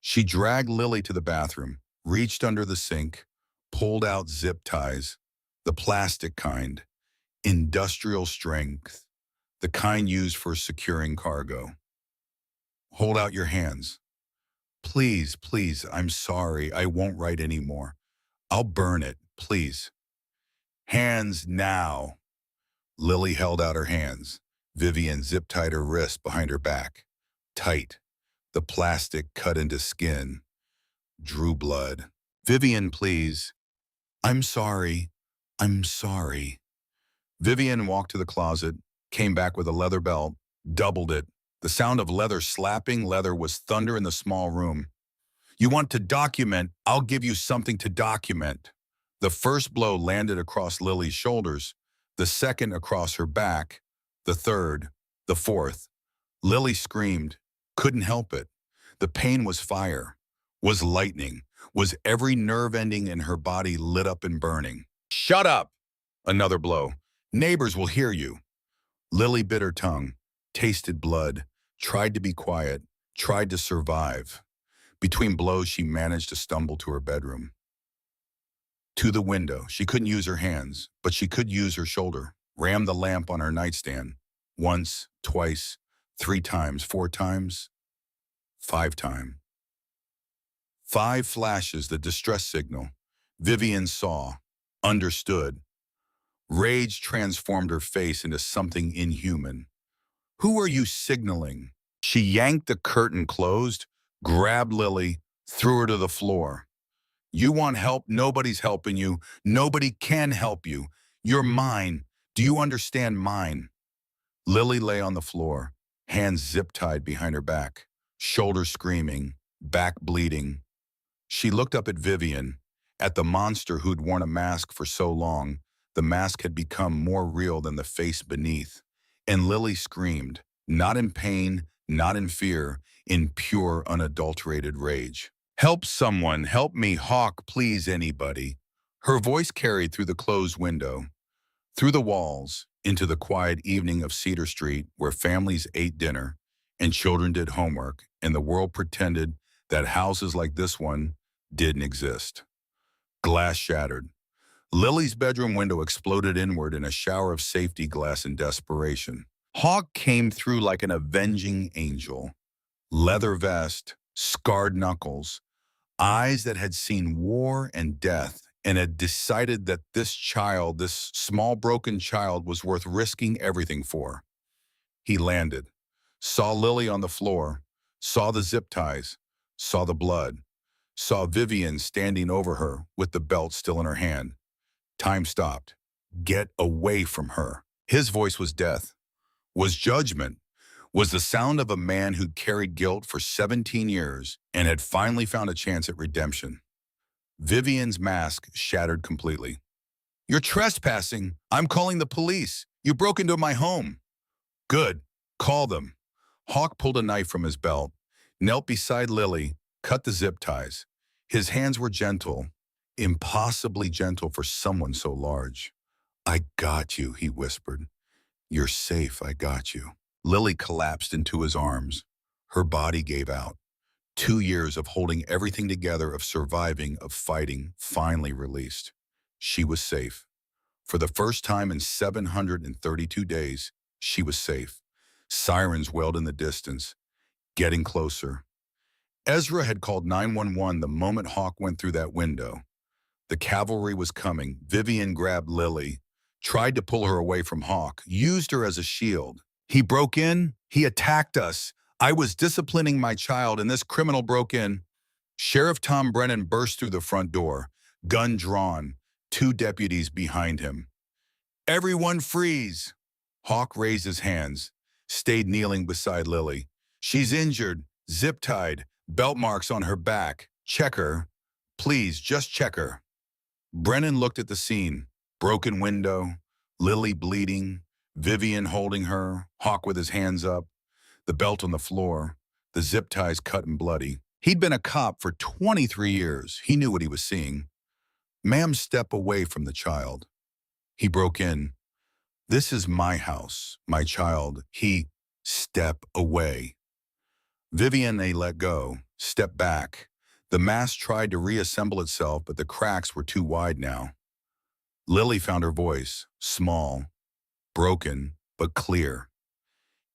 She dragged Lily to the bathroom, reached under the sink, pulled out zip ties, the plastic kind, industrial strength, the kind used for securing cargo. Hold out your hands. Please, please, I'm sorry, I won't write anymore. I'll burn it, please. Hands now. Lily held out her hands. Vivian zip-tied her wrist behind her back. Tight. The plastic cut into skin. Drew blood. Vivian, please. I'm sorry. I'm sorry. Vivian walked to the closet, came back with a leather belt, doubled it. The sound of leather slapping leather was thunder in the small room. You want to document, I'll give you something to document. The first blow landed across Lily's shoulders, the second across her back, the third, the fourth. Lily screamed, couldn't help it. The pain was fire, was lightning, was every nerve ending in her body lit up and burning. Shut up! Another blow. Neighbors will hear you. Lily bit her tongue, tasted blood, tried to be quiet, tried to survive. Between blows, she managed to stumble to her bedroom. To the window. She couldn't use her hands, but she could use her shoulder. Rammed the lamp on her nightstand. Once, twice, 3 times, 4 times, 5 times. 5 flashes, the distress signal. Vivian saw, understood. Rage transformed her face into something inhuman. Who are you signaling? She yanked the curtain closed, grabbed Lily, threw her to the floor. You want help? Nobody's helping you. Nobody can help you. You're mine. Do you understand mine? Lily lay on the floor, hands zip-tied behind her back, shoulders screaming, back bleeding. She looked up at Vivian, at the monster who'd worn a mask for so long. The mask had become more real than the face beneath. And Lily screamed, not in pain, not in fear, in pure, unadulterated rage. Help someone, help me, Hawk, please, anybody. Her voice carried through the closed window, through the walls, into the quiet evening of Cedar Street where families ate dinner and children did homework and the world pretended that houses like this one didn't exist. Glass shattered. Lily's bedroom window exploded inward in a shower of safety glass in desperation. Hawk came through like an avenging angel. Leather vest, scarred knuckles, eyes that had seen war and death and had decided that this child, this small broken child, was worth risking everything for. He landed, saw Lily on the floor, saw the zip ties, saw the blood, saw Vivian standing over her with the belt still in her hand. Time stopped. Get away from her. His voice was death, was judgment, was the sound of a man who'd carried guilt for 17 years and had finally found a chance at redemption. Vivian's mask shattered completely. You're trespassing. I'm calling the police. You broke into my home. Good. Call them. Hawk pulled a knife from his belt, knelt beside Lily, cut the zip ties. His hands were gentle, impossibly gentle for someone so large. I got you, he whispered. You're safe, I got you. Lily collapsed into his arms, Her body gave out. 2 years of holding everything together, of surviving, of fighting, finally released. She was safe. For the first time in 732 days, she was safe. Sirens wailed in the distance, getting closer. Ezra had called 911 the moment Hawk went through that window. The cavalry was coming. Vivian grabbed Lily, tried to pull her away from Hawk, used her as a shield. He broke in. He attacked us. I was disciplining my child, and this criminal broke in. Sheriff Tom Brennan burst through the front door, gun drawn, 2 deputies behind him. Everyone freeze! Hawk raised his hands, stayed kneeling beside Lily. She's injured, zip-tied, belt marks on her back. Check her. Please, just check her. Brennan looked at the scene. Broken window, Lily bleeding, Vivian holding her, Hawk with his hands up, the belt on the floor, the zip ties cut and bloody. He'd been a cop for 23 years. He knew what he was seeing. Ma'am, step away from the child. He broke in. This is my house, my child. Step away. Vivian, they let go, step back. The mask tried to reassemble itself, but the cracks were too wide now. Lily found her voice, small, broken, but clear.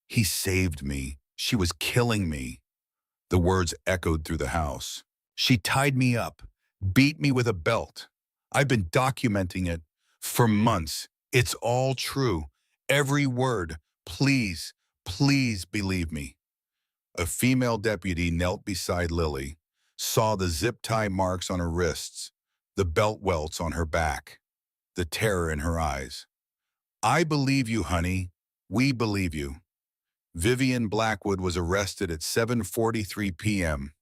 He saved me. She was killing me. The words echoed through the house. She tied me up, beat me with a belt. I've been documenting it for months. It's all true. Every word. Please, please believe me. A female deputy knelt beside Lily, saw the zip tie marks on her wrists, the belt welts on her back, the terror in her eyes. I believe you, honey. We believe you. Vivian Blackwood was arrested at 7:43 p.m.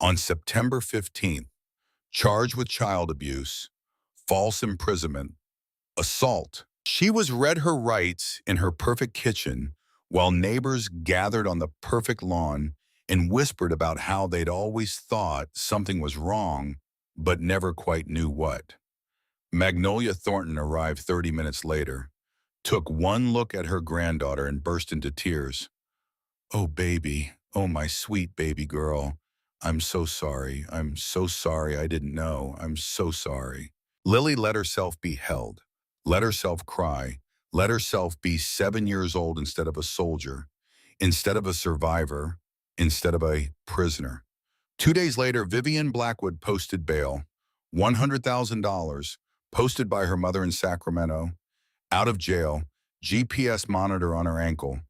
on September 15th, charged with child abuse, false imprisonment, assault. She was read her rights in her perfect kitchen while neighbors gathered on the perfect lawn and whispered about how they'd always thought something was wrong, but never quite knew what. Magnolia Thornton arrived 30 minutes later, took one look at her granddaughter and burst into tears. Oh, baby. Oh, my sweet baby girl. I'm so sorry. I'm so sorry. I didn't know. I'm so sorry. Lily let herself be held, let herself cry, let herself be 7 years old instead of a soldier, instead of a survivor, instead of a prisoner. 2 days later, Vivian Blackwood posted bail, $100,000, posted by her mother in Sacramento, out of jail, GPS monitor on her ankle,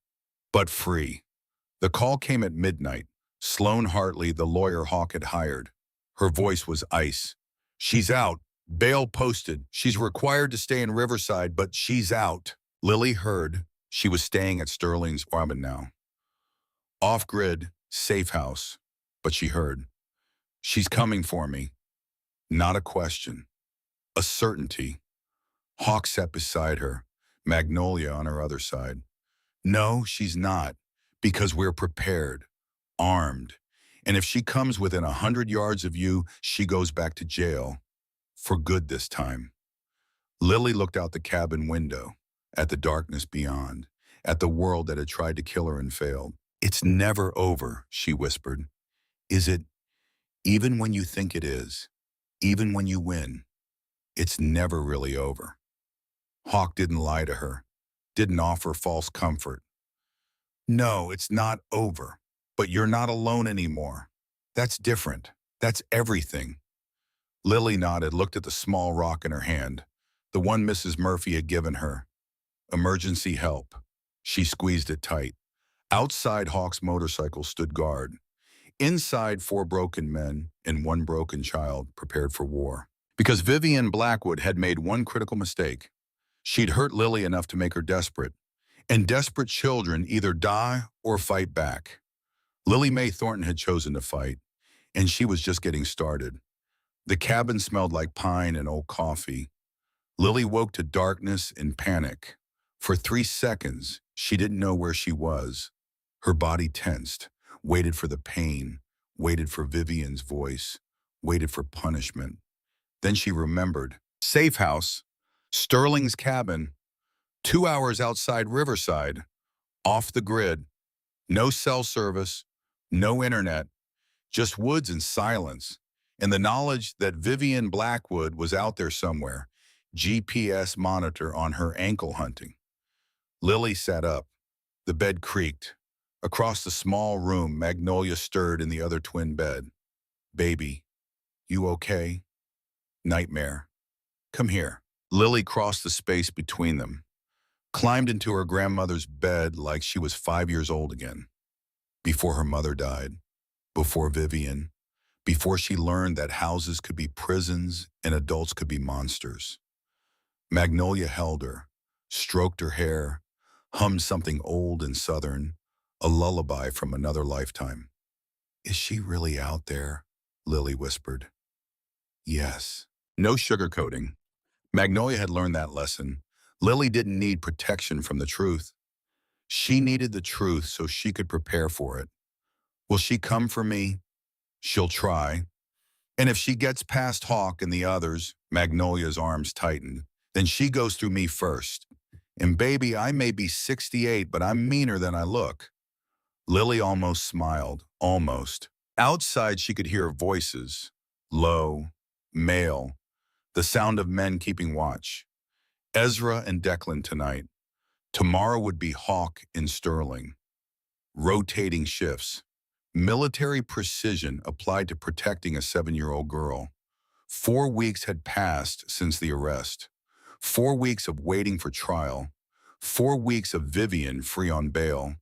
but free. The call came at midnight. Sloan Hartley, the lawyer Hawk had hired. Her voice was ice. She's out. Bail posted. She's required to stay in Riverside, but she's out. Lily heard she was staying at Sterling's apartment now. Off-grid, safe house. But she heard. She's coming for me. Not a question. A certainty. Hawk sat beside her, Magnolia on her other side. No, she's not, because we're prepared, armed. And if she comes within 100 yards of you, she goes back to jail. For good this time. Lily looked out the cabin window, at the darkness beyond, at the world that had tried to kill her and failed. It's never over, she whispered. Is it? Even when you think it is, even when you win, it's never really over. Hawk didn't lie to her, didn't offer false comfort. No, it's not over, but you're not alone anymore. That's different. That's everything. Lily nodded, looked at the small rock in her hand, the one Mrs. Murphy had given her. Emergency help. She squeezed it tight. Outside, Hawk's motorcycle stood guard. Inside, 4 broken men and 1 broken child prepared for war. Because Vivian Blackwood had made one critical mistake. She'd hurt Lily enough to make her desperate. And desperate children either die or fight back. Lily Mae Thornton had chosen to fight, and she was just getting started. The cabin smelled like pine and old coffee. Lily woke to darkness and panic. For 3 seconds, she didn't know where she was. Her body tensed, waited for the pain, waited for Vivian's voice, waited for punishment. Then she remembered. Safe house, Sterling's cabin, 2 hours outside Riverside, off the grid, no cell service, No internet, just woods and silence, and the knowledge that Vivian Blackwood was out there somewhere, GPS monitor on her ankle hunting. Lily sat up. The bed creaked. Across the small room, Magnolia stirred in the other twin bed. Baby, you okay? Nightmare. Come here. Lily crossed the space between them, climbed into her grandmother's bed like she was 5 years old again. Before her mother died, before Vivian, before she learned that houses could be prisons and adults could be monsters. Magnolia held her, stroked her hair, hummed something old and southern, a lullaby from another lifetime. Is she really out there? Lily whispered. Yes. No sugarcoating. Magnolia had learned that lesson. Lily didn't need protection from the truth. She needed the truth so she could prepare for it. Will she come for me? She'll try. And if she gets past Hawk and the others, Magnolia's arms tightened, then she goes through me first. And baby, I may be 68, but I'm meaner than I look. Lily almost smiled, almost. Outside, she could hear voices, low, male, the sound of men keeping watch. Ezra and Declan tonight. Tomorrow would be Hawk and Sterling. Rotating shifts. Military precision applied to protecting a 7-year-old girl. 4 weeks had passed since the arrest. 4 weeks of waiting for trial. 4 weeks of Vivian free on bail.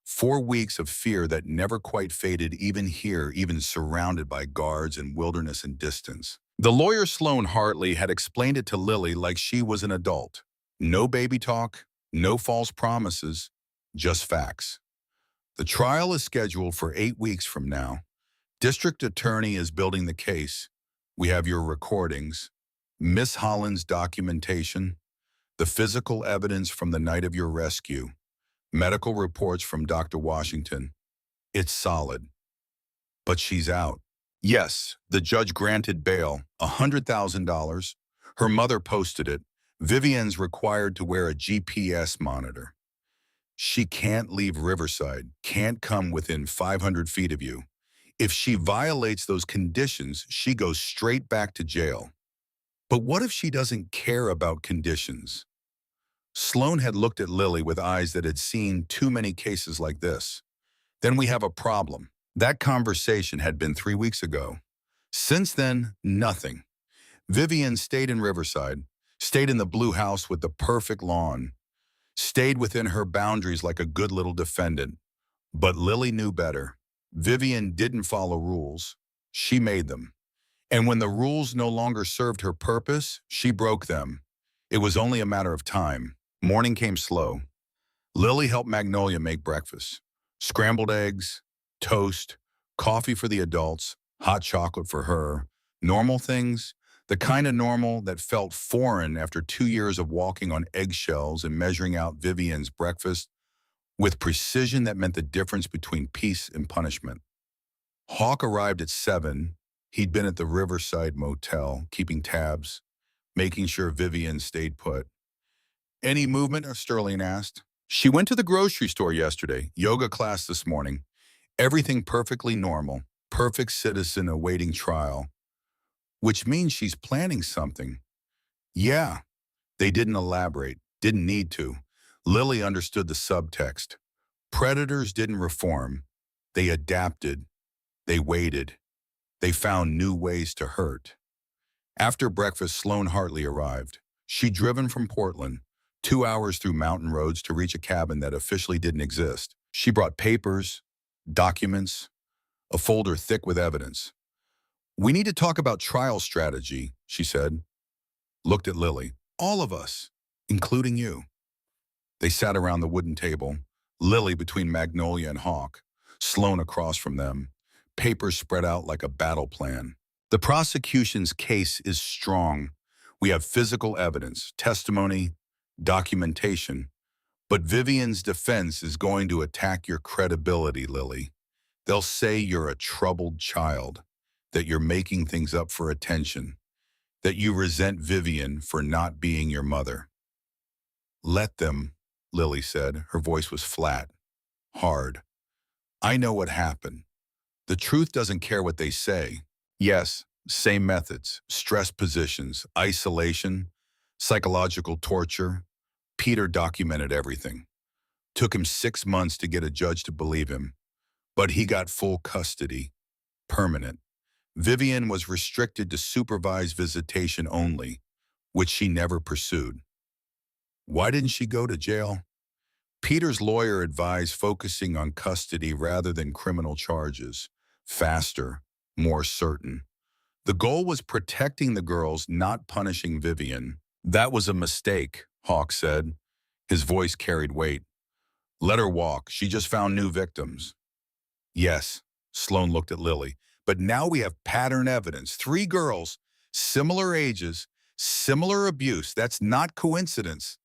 4 weeks of fear that never quite faded even here, even surrounded by guards and wilderness and distance. The lawyer Sloan Hartley had explained it to Lily like she was an adult. No baby talk, no false promises, just facts. The trial is scheduled for 8 weeks from now. District Attorney is building the case. We have your recordings, Miss Holland's documentation, the physical evidence from the night of your rescue, medical reports from Dr. Washington. It's solid. But she's out. Yes, the judge granted bail, $100,000. Her mother posted it. Vivian's required to wear a GPS monitor. She can't leave Riverside, can't come within 500 feet of you. If she violates those conditions, she goes straight back to jail. But what if she doesn't care about conditions? Sloan had looked at Lily with eyes that had seen too many cases like this. Then we have a problem. That conversation had been 3 weeks ago. Since then, nothing. Vivian stayed in Riverside, stayed in the blue house with the perfect lawn, stayed within her boundaries like a good little defendant. But Lily knew better. Vivian didn't follow rules. She made them. And when the rules no longer served her purpose, she broke them. It was only a matter of time. Morning came slow. Lily helped Magnolia make breakfast. Scrambled eggs, toast, coffee for the adults, hot chocolate for her. Normal things, the kind of normal that felt foreign after 2 years of walking on eggshells and measuring out Vivian's breakfast with precision that meant the difference between peace and punishment. Hawk arrived at 7. He'd been at the Riverside Motel, keeping tabs, making sure Vivian stayed put. Any movement? Sterling asked. She went to the grocery store yesterday, yoga class this morning. Everything perfectly normal, perfect citizen awaiting trial. Which means she's planning something. Yeah, they didn't elaborate, didn't need to. Lily understood the subtext. Predators didn't reform. They adapted. They waited. They found new ways to hurt. After breakfast, Sloan Hartley arrived. She'd driven from Portland, 2 hours through mountain roads to reach a cabin that officially didn't exist. She brought papers, documents, a folder thick with evidence. We need to talk about trial strategy, she said. Looked at Lily. All of us, including you. They sat around the wooden table, Lily between Magnolia and Hawk, Sloan across from them, papers spread out like a battle plan. The prosecution's case is strong. We have physical evidence, testimony, documentation. But Vivian's defense is going to attack your credibility, Lily. They'll say you're a troubled child, that you're making things up for attention, that you resent Vivian for not being your mother. Let them, Lily said. Her voice was flat, hard. I know what happened. The truth doesn't care what they say. Yes, same methods, stress positions, isolation, psychological torture. Peter documented everything. Took him 6 months to get a judge to believe him, but he got full custody, permanent. Vivian was restricted to supervised visitation only, which she never pursued. Why didn't she go to jail? Peter's lawyer advised focusing on custody rather than criminal charges. Faster, more certain. The goal was protecting the girls, not punishing Vivian. That was a mistake, Hawk said. His voice carried weight. Let her walk. She just found new victims. Yes, Sloan looked at Lily. But now we have pattern evidence. 3 girls, similar ages, similar abuse. That's not coincidence.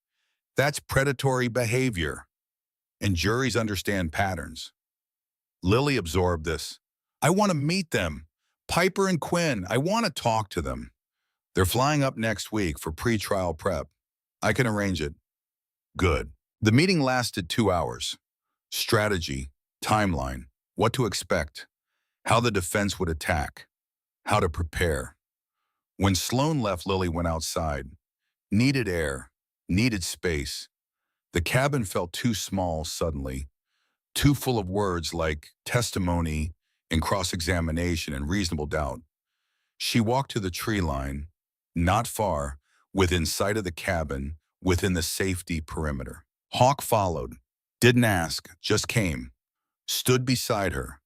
That's predatory behavior. And juries understand patterns. Lily absorbed this. I want to meet them. Piper and Quinn, I want to talk to them. They're flying up next week for pre-trial prep. I can arrange it. Good. The meeting lasted 2 hours. Strategy, timeline, what to expect, how the defense would attack, how to prepare. When Sloan left, Lily went outside. Needed air, needed space. The cabin felt too small suddenly, too full of words like testimony and cross-examination and reasonable doubt. She walked to the tree line, not far, within sight of the cabin, within the safety perimeter. Hawk followed, didn't ask, just came, stood beside her.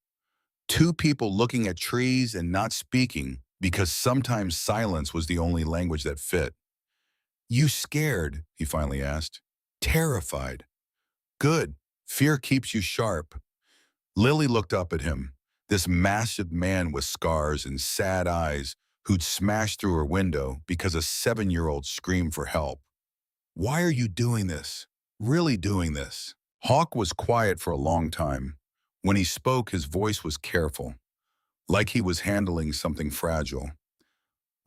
2 people looking at trees and not speaking because sometimes silence was the only language that fit. You scared? He finally asked. Terrified. Good. Fear keeps you sharp. Lily looked up at him, this massive man with scars and sad eyes who'd smashed through her window because a 7-year-old screamed for help. Why are you doing this? Really doing this? Hawk was quiet for a long time. When he spoke, his voice was careful, like he was handling something fragile.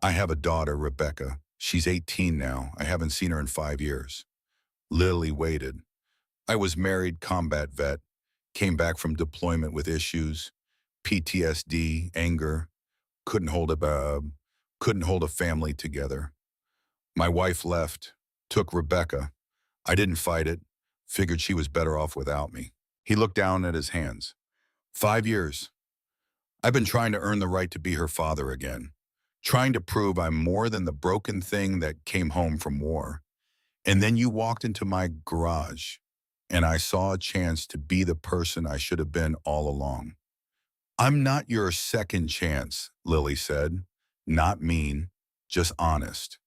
I have a daughter, Rebecca. She's 18 now. I haven't seen her in 5 years. Lily waited. I was married, combat vet, came back from deployment with issues, PTSD, anger, couldn't hold a family together. My wife left, took Rebecca. I didn't fight it, figured she was better off without me. He looked down at his hands. 5 years. I've been trying to earn the right to be her father again, trying to prove I'm more than the broken thing that came home from war. And then you walked into my garage, and I saw a chance to be the person I should have been all along. I'm not your second chance, Lily said. Not mean, just honest.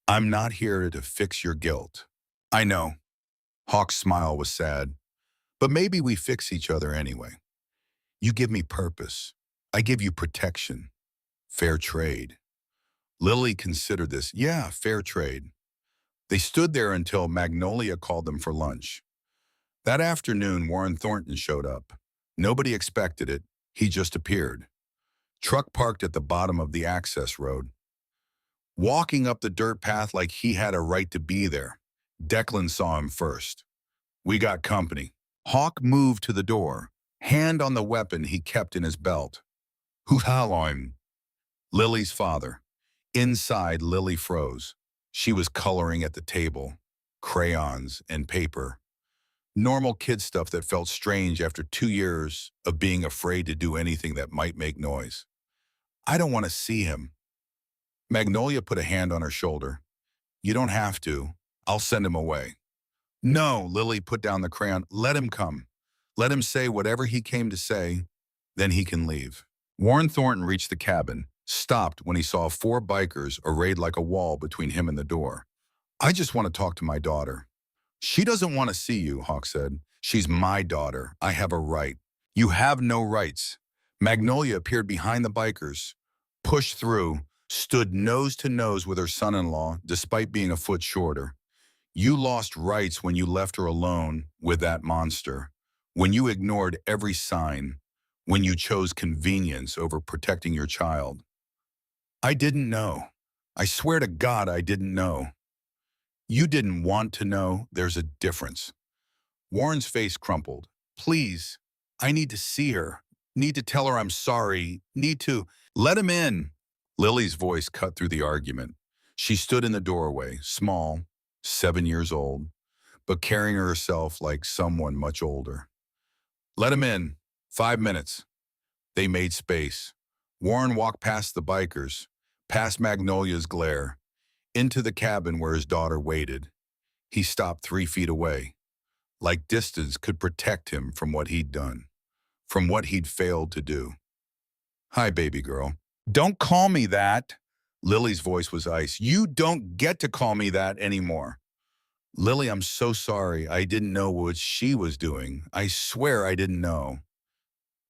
I'm not here to fix your guilt. I know. Hawk's smile was sad. But maybe we fix each other anyway. You give me purpose. I give you protection. Fair trade. Lily considered this. Yeah, fair trade. They stood there until Magnolia called them for lunch. That afternoon, Warren Thornton showed up. Nobody expected it. He just appeared. Truck parked at the bottom of the access road. Walking up the dirt path like he had a right to be there. Declan saw him first. We got company. Hawk moved to the door, hand on the weapon he kept in his belt. Who's howling? Lily's father. Inside, Lily froze. She was coloring at the table, crayons and paper. Normal kid stuff that felt strange after 2 years of being afraid to do anything that might make noise. I don't want to see him. Magnolia put a hand on her shoulder. You don't have to. I'll send him away. No, Lily put down the crayon. Let him come. Let him say whatever he came to say, then he can leave. Warren Thornton reached the cabin, stopped when he saw 4 bikers arrayed like a wall between him and the door. I just want to talk to my daughter. She doesn't want to see you, Hawk said. She's my daughter. I have a right. You have no rights. Magnolia appeared behind the bikers, pushed through, stood nose to nose with her son-in-law despite being a foot shorter. You lost rights when you left her alone with that monster, when you ignored every sign, when you chose convenience over protecting your child. I didn't know. I swear to God I didn't know. You didn't want to know. There's a difference. Warren's face crumpled. Please, I need to see her. Need to tell her I'm sorry. Need to let him in. Lily's voice cut through the argument. She stood in the doorway, small, 7 years old, but carrying herself like someone much older. Let him in. 5 minutes. They made space. Warren walked past the bikers, past Magnolia's glare, into the cabin where his daughter waited. He stopped 3 feet away, like distance could protect him from what he'd done, from what he'd failed to do. Hi, baby girl. Don't call me that. Lily's voice was ice. You don't get to call me that anymore. Lily, I'm so sorry. I didn't know what she was doing. I swear I didn't know.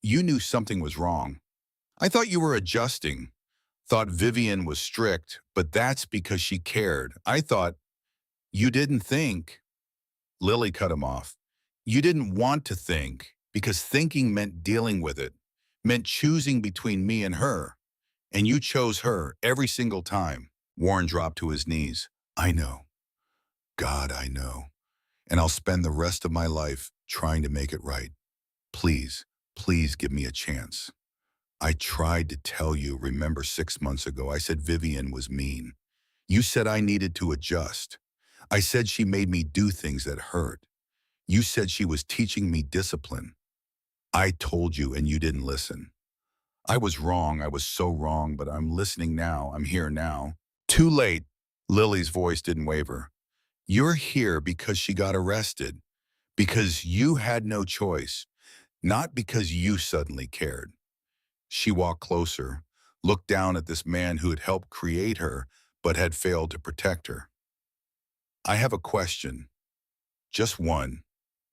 You knew something was wrong. I thought you were adjusting. Thought Vivian was strict, but that's because she cared. I thought you didn't think. Lily cut him off. You didn't want to think because thinking meant dealing with it, meant choosing between me and her. And you chose her every single time. Warren dropped to his knees. I know. God, I know. And I'll spend the rest of my life trying to make it right. Please, please give me a chance. I tried to tell you, remember 6 months ago, I said Vivian was mean. You said I needed to adjust. I said she made me do things that hurt. You said she was teaching me discipline. I told you and you didn't listen. I was wrong, I was so wrong, but I'm listening now, I'm here now. Too late. Lily's voice didn't waver. You're here because she got arrested, because you had no choice, not because you suddenly cared. She walked closer, looked down at this man who had helped create her, but had failed to protect her. I have a question, just one,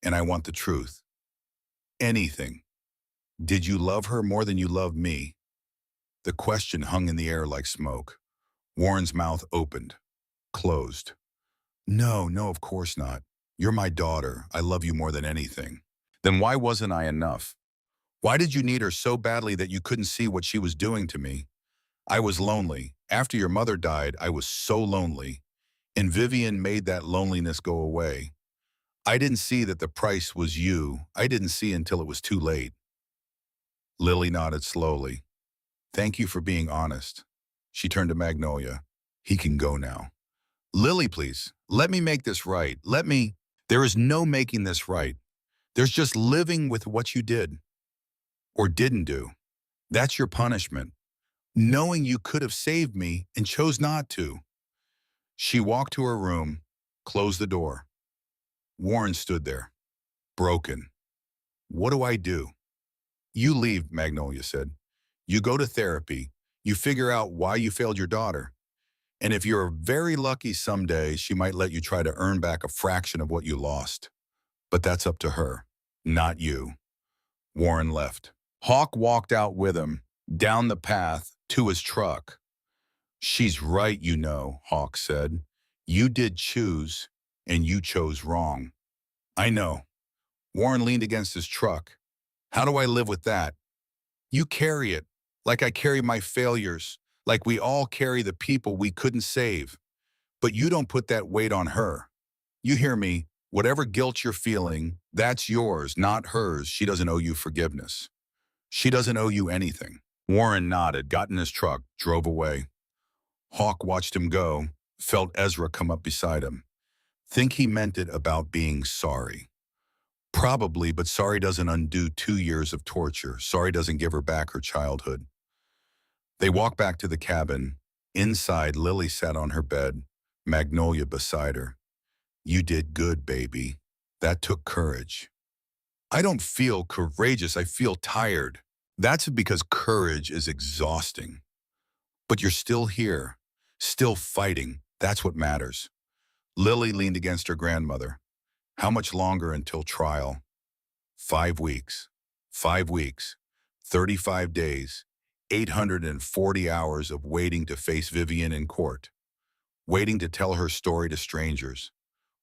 and I want the truth. Anything. Did you love her more than you loved me? The question hung in the air like smoke. Warren's mouth opened, closed. No, no, of course not. You're my daughter. I love you more than anything. Then why wasn't I enough? Why did you need her so badly that you couldn't see what she was doing to me? I was lonely. After your mother died, I was so lonely. And Vivian made that loneliness go away. I didn't see that the price was you. I didn't see until it was too late. Lily nodded slowly. Thank you for being honest. She turned to Magnolia. He can go now. Lily, please, let me make this right. There is no making this right. There's just living with what you did or didn't do. That's your punishment. Knowing you could have saved me and chose not to. She walked to her room, closed the door. Warren stood there, broken. What do I do? You leave, Magnolia said. You go to therapy. You figure out why you failed your daughter. And if you're very lucky someday, she might let you try to earn back a fraction of what you lost. But that's up to her, not you. Warren left. Hawk walked out with him, down the path, to his truck. She's right, you know, Hawk said. You did choose, and you chose wrong. I know. Warren leaned against his truck. How do I live with that? You carry it, like I carry my failures, like we all carry the people we couldn't save. But you don't put that weight on her. You hear me? Whatever guilt you're feeling, that's yours, not hers. She doesn't owe you forgiveness. She doesn't owe you anything. Warren nodded, got in his truck, drove away. Hawk watched him go, felt Ezra come up beside him. Think he meant it about being sorry. Probably, but sorry doesn't undo 2 years of torture. Sorry doesn't give her back her childhood. They walked back to the cabin. Inside, Lily sat on her bed, Magnolia beside her. You did good, baby. That took courage. I don't feel courageous, I feel tired. That's because courage is exhausting. But you're still here, still fighting. That's what matters. Lily leaned against her grandmother. How much longer until trial? 5 weeks. 5 weeks. 35 days. 840 hours of waiting to face Vivian in court. Waiting to tell her story to strangers.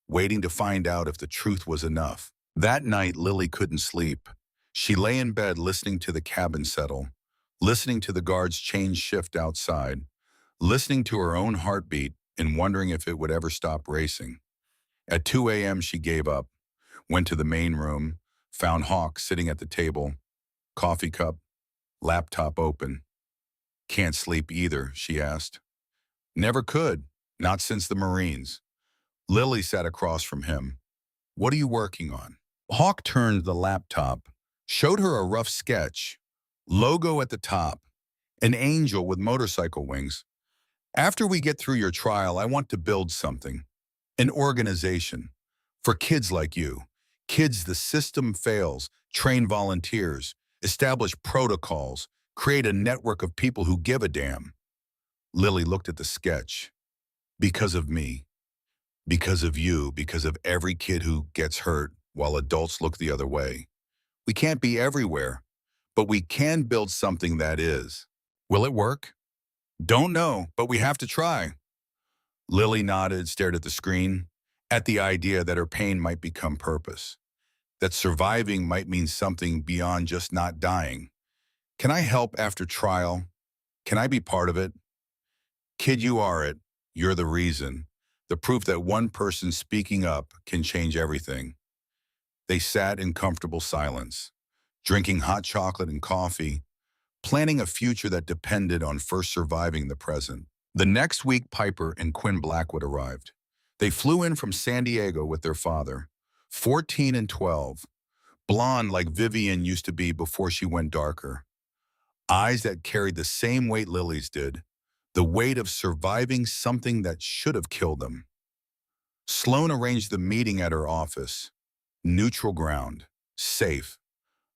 Waiting to find out if the truth was enough. That night, Lily couldn't sleep. She lay in bed listening to the cabin settle, listening to the guards change shift outside, listening to her own heartbeat and wondering if it would ever stop racing. At 2 a.m. she gave up, went to the main room, found Hawk sitting at the table, coffee cup, laptop open. Can't sleep either, she asked. Never could, not since the Marines. Lily sat across from him. What are you working on? Hawk turned the laptop, showed her a rough sketch, logo at the top, an angel with motorcycle wings. After we get through your trial, I want to build something, an organization, for kids like you. Kids the system fails, train volunteers, establish protocols, create a network of people who give a damn. Lily looked at the sketch. Because of me, because of you, because of every kid who gets hurt while adults look the other way. We can't be everywhere, but we can build something that is. Will it work? Don't know, but we have to try. Lily nodded, stared at the screen, at the idea that her pain might become purpose, that surviving might mean something beyond just not dying. Can I help after trial? Can I be part of it? Kid, you are it. You're the reason. The proof that one person speaking up can change everything. They sat in comfortable silence, drinking hot chocolate and coffee, planning a future that depended on first surviving the present. The next week, Piper and Quinn Blackwood arrived. They flew in from San Diego with their father, 14 and 12, blonde like Vivian used to be before she went darker. Eyes that carried the same weight Lily's did, the weight of surviving something that should have killed them. Sloan arranged the meeting at her office. Neutral ground, safe.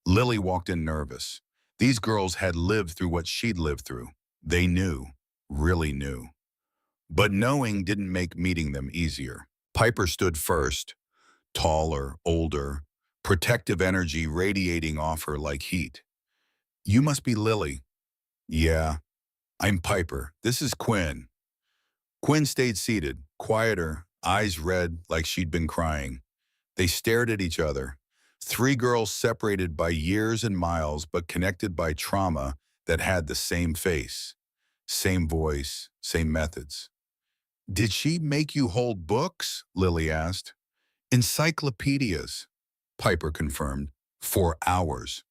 Lily walked in nervous. These girls had lived through what she'd lived through. They knew, really knew. But knowing didn't make meeting them easier. Piper stood first, taller, older, protective energy radiating off her like heat. You must be Lily. Yeah, I'm Piper. This is Quinn. Quinn stayed seated, quieter, eyes red like she'd been crying. They stared at each other. Three girls separated by years and miles, but connected by trauma that had the same face, same voice, same methods. Did she make you hold books? Lily asked. Encyclopedias, Piper confirmed, for hours.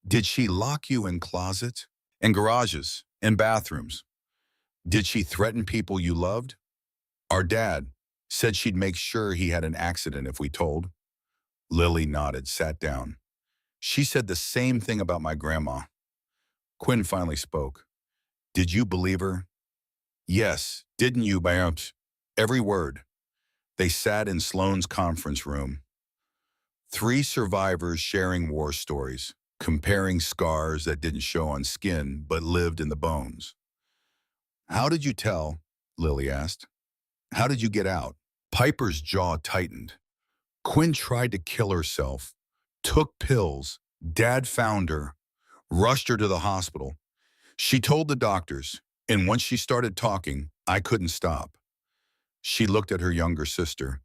Did she lock you in closets, in garages, in bathrooms? Did she threaten people you loved? Our dad said she'd make sure he had an accident if we told. Lily nodded, sat down. She said the same thing about my grandma. Quinn finally spoke. Did you believe her? Yes, didn't you, Bamps? Every word. They sat in Sloan's conference room. Three survivors sharing war stories, comparing scars that didn't show on skin but lived in the bones. How did you tell? Lily asked. How did you get out? Piper's jaw tightened. Quinn tried to kill herself, took pills, Dad found her, rushed her to the hospital. She told the doctors, and once she started talking, I couldn't stop. She looked at her younger sister.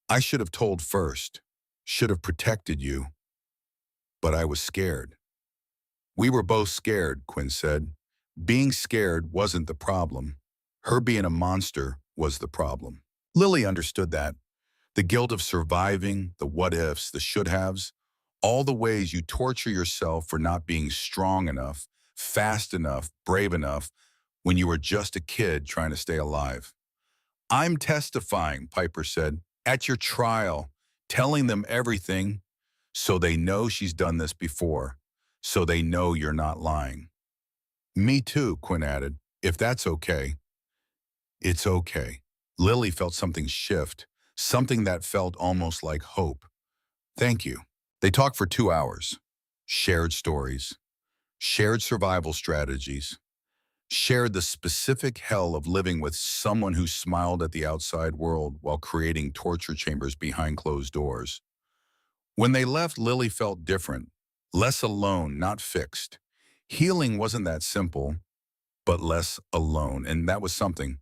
I should have told first, should have protected you. But I was scared. We were both scared, Quinn said. Being scared wasn't the problem. Her being a monster was the problem. Lily understood that. The guilt of surviving, the what-ifs, the should-haves, all the ways you torture yourself for not being strong enough, fast enough, brave enough, when you were just a kid trying to stay alive. I'm testifying, Piper said, at your trial, telling them everything, so they know she's done this before, so they know you're not lying. Me too, Quinn added, if that's okay. It's okay. Lily felt something shift, something that felt almost like hope. Thank you. They talked for 2 hours. Shared stories. Shared survival strategies. Shared the specific hell of living with someone who smiled at the outside world while creating torture chambers behind closed doors. When they left, Lily felt different. Less alone, not fixed. Healing wasn't that simple, but less alone, and that was something.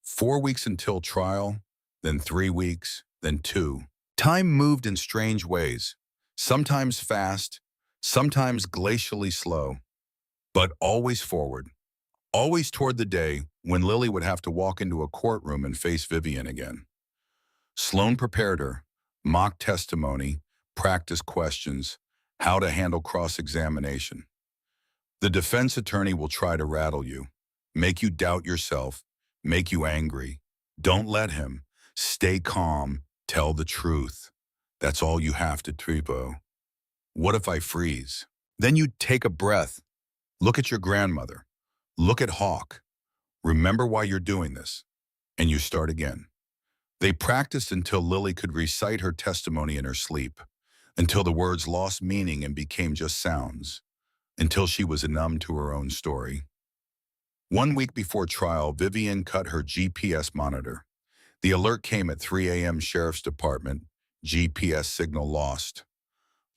4 weeks until trial, then 3 weeks, then 2. Time moved in strange ways, sometimes fast, sometimes glacially slow, but always forward, always toward the day when Lily would have to walk into a courtroom and face Vivian again. Sloan prepared her, mock testimony, practice questions, how to handle cross-examination. The defense attorney will try to rattle you, make you doubt yourself, make you angry. Don't let him. Stay calm. Tell the truth. That's all you have to tripo. What if I freeze? Then you take a breath. Look at your grandmother. Look at Hawk. Remember why you're doing this. And you start again. They practiced until Lily could recite her testimony in her sleep, until the words lost meaning and became just sounds, until she was numb to her own story. 1 week before trial, Vivian cut her GPS monitor. The alert came at 3 a.m. Sheriff's Department. GPS signal lost.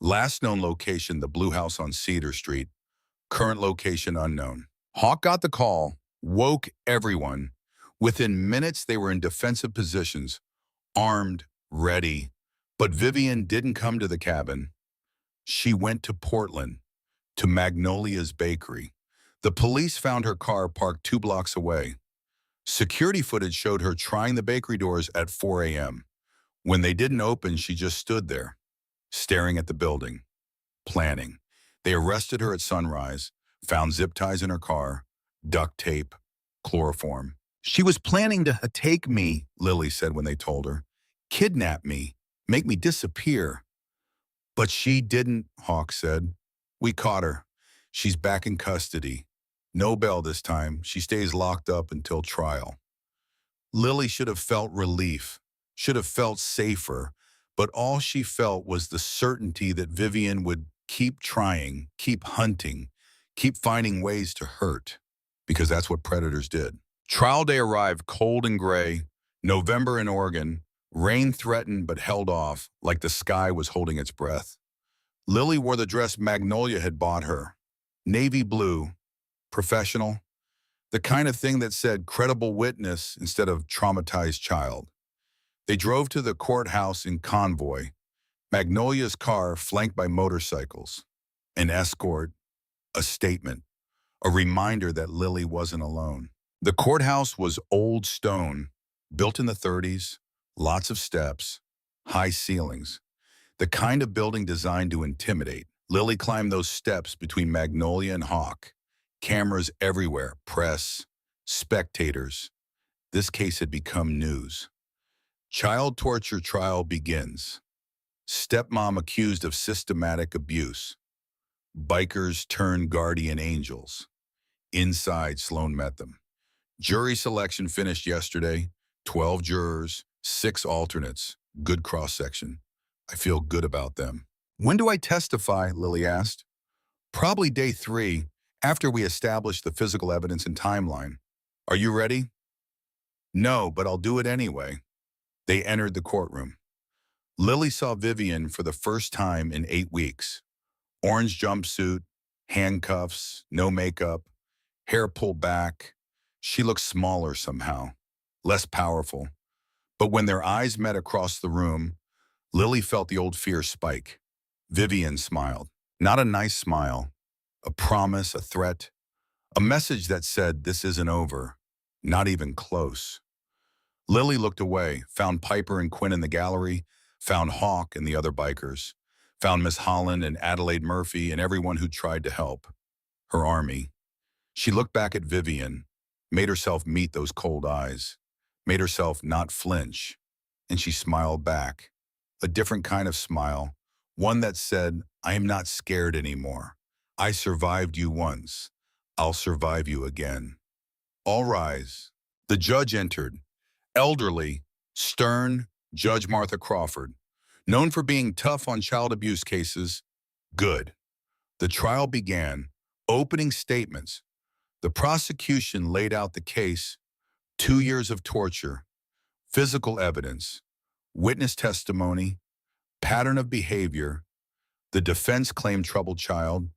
Last known location, the Blue House on Cedar Street. Current location unknown. Hawk got the call, woke everyone. Within minutes, they were in defensive positions, armed, ready. But Vivian didn't come to the cabin. She went to Portland, to Magnolia's Bakery. The police found her car parked 2 blocks away. Security footage showed her trying the bakery doors at 4 a.m. When they didn't open, she just stood there, staring at the building, planning. They arrested her at sunrise, found zip ties in her car, duct tape, chloroform. She was planning to take me, Lily said when they told her. Kidnap me, make me disappear. But she didn't, Hawk said. We caught her. She's back in custody. No bail this time. She stays locked up until trial. Lily should have felt relief, should have felt safer, but all she felt was the certainty that Vivian would keep trying, keep hunting, keep finding ways to hurt, because that's what predators did. Trial day arrived cold and gray, November in Oregon, rain threatened but held off like the sky was holding its breath. Lily wore the dress Magnolia had bought her, navy blue, professional, the kind of thing that said credible witness instead of traumatized child. They drove to the courthouse in convoy, Magnolia's car flanked by motorcycles, an escort, a statement, a reminder that Lily wasn't alone. The courthouse was old stone, built in the 30s, lots of steps, high ceilings, the kind of building designed to intimidate. Lily climbed those steps between Magnolia and Hawk. Cameras everywhere, press, spectators. This case had become news. Child torture trial begins. Stepmom accused of systematic abuse. Bikers turned guardian angels. Inside, Sloan met them. Jury selection finished yesterday. 12 jurors, 6 alternates. Good cross-section. I feel good about them. When do I testify? Lily asked. Probably day 3, after we establish the physical evidence and timeline. Are you ready? No, but I'll do it anyway. They entered the courtroom. Lily saw Vivian for the first time in 8 weeks. Orange jumpsuit, handcuffs, no makeup, hair pulled back. She looked smaller somehow, less powerful. But when their eyes met across the room, Lily felt the old fear spike. Vivian smiled. Not a nice smile. A promise, a threat. A message that said, this isn't over. Not even close. Lily looked away, found Piper and Quinn in the gallery, found Hawk and the other bikers, found Miss Holland and Adelaide Murphy and everyone who tried to help. Her army. She looked back at Vivian, made herself meet those cold eyes, made herself not flinch, and she smiled back. A different kind of smile, one that said, I am not scared anymore. I survived you once. I'll survive you again. All rise. The judge entered. Elderly, stern, Judge Martha Crawford. Known for being tough on child abuse cases, good. The trial began. Opening statements. The prosecution laid out the case, 2 years of torture, physical evidence, witness testimony, pattern of behavior. The defense claimed troubled child,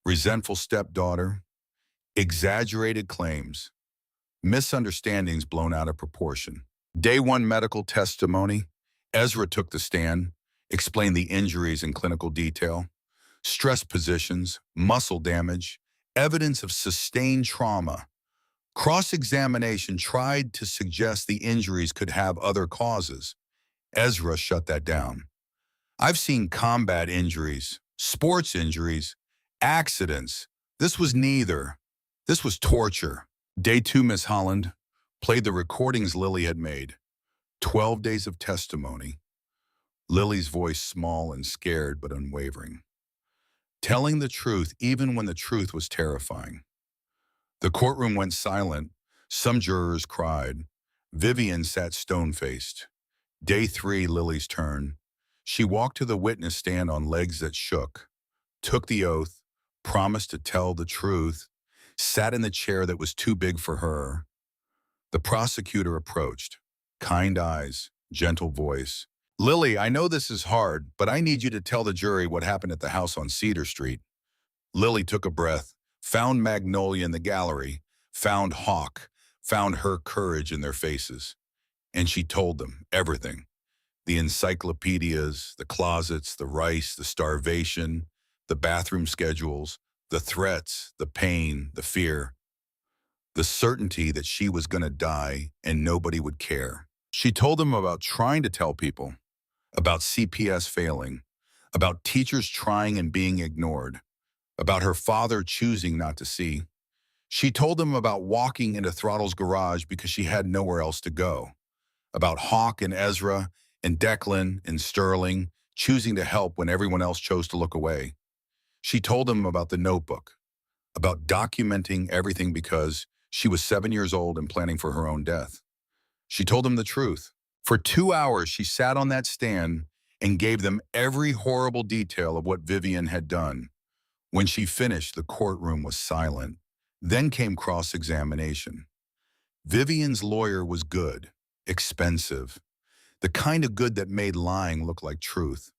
resentful stepdaughter, exaggerated claims, misunderstandings blown out of proportion. Day 1 medical testimony. Ezra took the stand, explained the injuries in clinical detail, stress positions, muscle damage, evidence of sustained trauma. Cross-examination tried to suggest the injuries could have other causes. Ezra shut that down. I've seen combat injuries, sports injuries, accidents, This was neither. This was torture. Day 2, Miss Holland played the recordings Lily had made. 12 days of testimony. Lily's voice small and scared but unwavering. Telling the truth even when the truth was terrifying. The courtroom went silent. Some jurors cried. Vivian sat stone-faced. Day 3, Lily's turn. She walked to the witness stand on legs that shook, took the oath, promised to tell the truth, sat in the chair that was too big for her. The prosecutor approached. Kind eyes, gentle voice. Lily, I know this is hard, but I need you to tell the jury what happened at the house on Cedar Street. Lily took a breath, found Magnolia in the gallery, found Hawk, found her courage in their faces. And she told them everything. The encyclopedias, the closets, the rice, the starvation, the bathroom schedules, the threats, the pain, the fear, the certainty that she was going to die and nobody would care. She told them about trying to tell people, about CPS failing, about teachers trying and being ignored, about her father choosing not to see. She told them about walking into Throttle's garage because she had nowhere else to go, about Hawk and Ezra and Declan and Sterling choosing to help when everyone else chose to look away. She told them about the notebook, about documenting everything because she was 7 years old and planning for her own death. She told them the truth. For 2 hours, she sat on that stand and gave them every horrible detail of what Vivian had done. When she finished, the courtroom was silent. Then came cross-examination. Vivian's lawyer was good, expensive, the kind of good that made lying look like truth.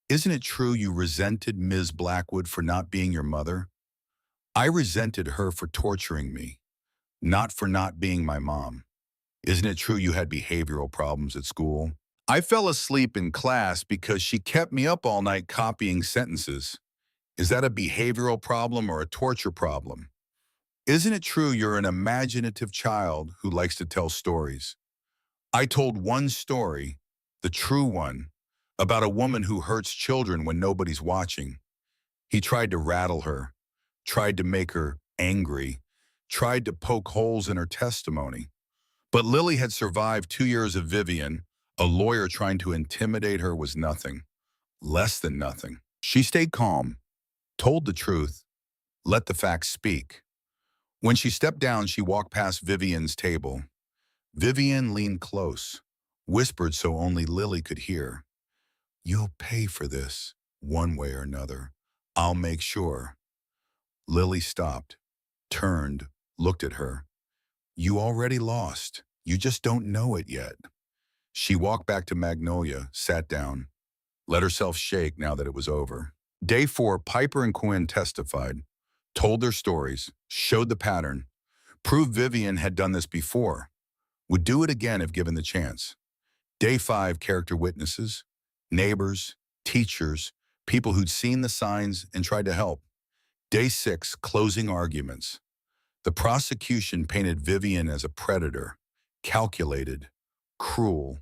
Isn't it true you resented Ms. Blackwood for not being your mother? I resented her for torturing me, not for not being my mom. Isn't it true you had behavioral problems at school? I fell asleep in class because she kept me up all night copying sentences. Is that a behavioral problem or a torture problem? Isn't it true you're an imaginative child who likes to tell stories? I told one story, the true one, about a woman who hurts children when nobody's watching. He tried to rattle her, tried to make her angry, tried to poke holes in her testimony. But Lily had survived 2 years of Vivian. A lawyer trying to intimidate her was nothing, less than nothing. She stayed calm, told the truth, let the facts speak. When she stepped down, she walked past Vivian's table. Vivian leaned close, whispered so only Lily could hear. You'll pay for this, one way or another. I'll make sure. Lily stopped, turned, looked at her. You already lost. You just don't know it yet. She walked back to Magnolia, sat down, let herself shake now that it was over. Day 4, Piper and Quinn testified, told their stories, showed the pattern, proved Vivian had done this before, would do it again if given the chance. Day 5, character witnesses, neighbors, teachers, people who'd seen the signs and tried to help. Day 6, closing arguments. The prosecution painted Vivian as a predator, calculated, cruel,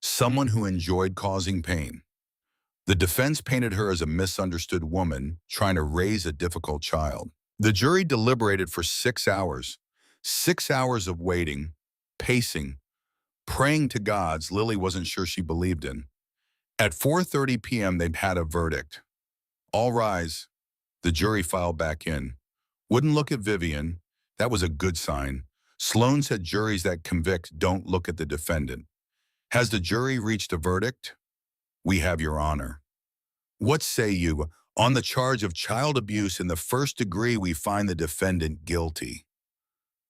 someone who enjoyed causing pain. The defense painted her as a misunderstood woman trying to raise a difficult child. The jury deliberated for 6 hours, 6 hours of waiting, pacing, praying to gods Lily wasn't sure she believed in. At 4:30 p.m., they had a verdict. All rise. The jury filed back in. Wouldn't look at Vivian. That was a good sign. Sloan said juries that convict don't look at the defendant. Has the jury reached a verdict? We have your honor. What say you? On the charge of child abuse in the first degree, we find the defendant guilty.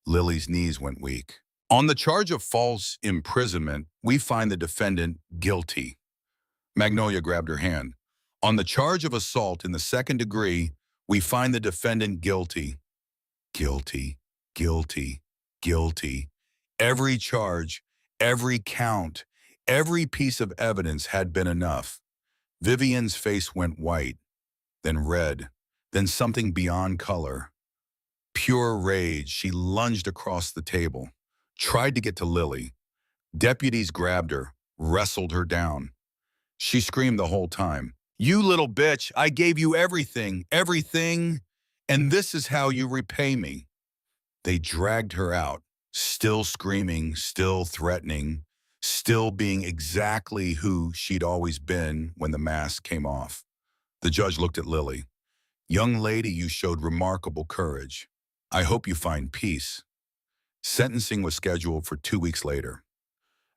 Lily's knees went weak. On the charge of false imprisonment, we find the defendant guilty. Magnolia grabbed her hand. On the charge of assault in the second degree, we find the defendant guilty. Guilty, guilty, guilty. Every charge, every count, every piece of evidence had been enough. Vivian's face went white, then red, then something beyond color. Pure rage, she lunged across the table, tried to get to Lily. Deputies grabbed her, wrestled her down. She screamed the whole time, "You little bitch, I gave you everything, everything." And this is how you repay me. They dragged her out, still screaming, still threatening, still being exactly who she'd always been when the mask came off. The judge looked at Lily. Young lady, you showed remarkable courage. I hope you find peace. Sentencing was scheduled for 2 weeks later.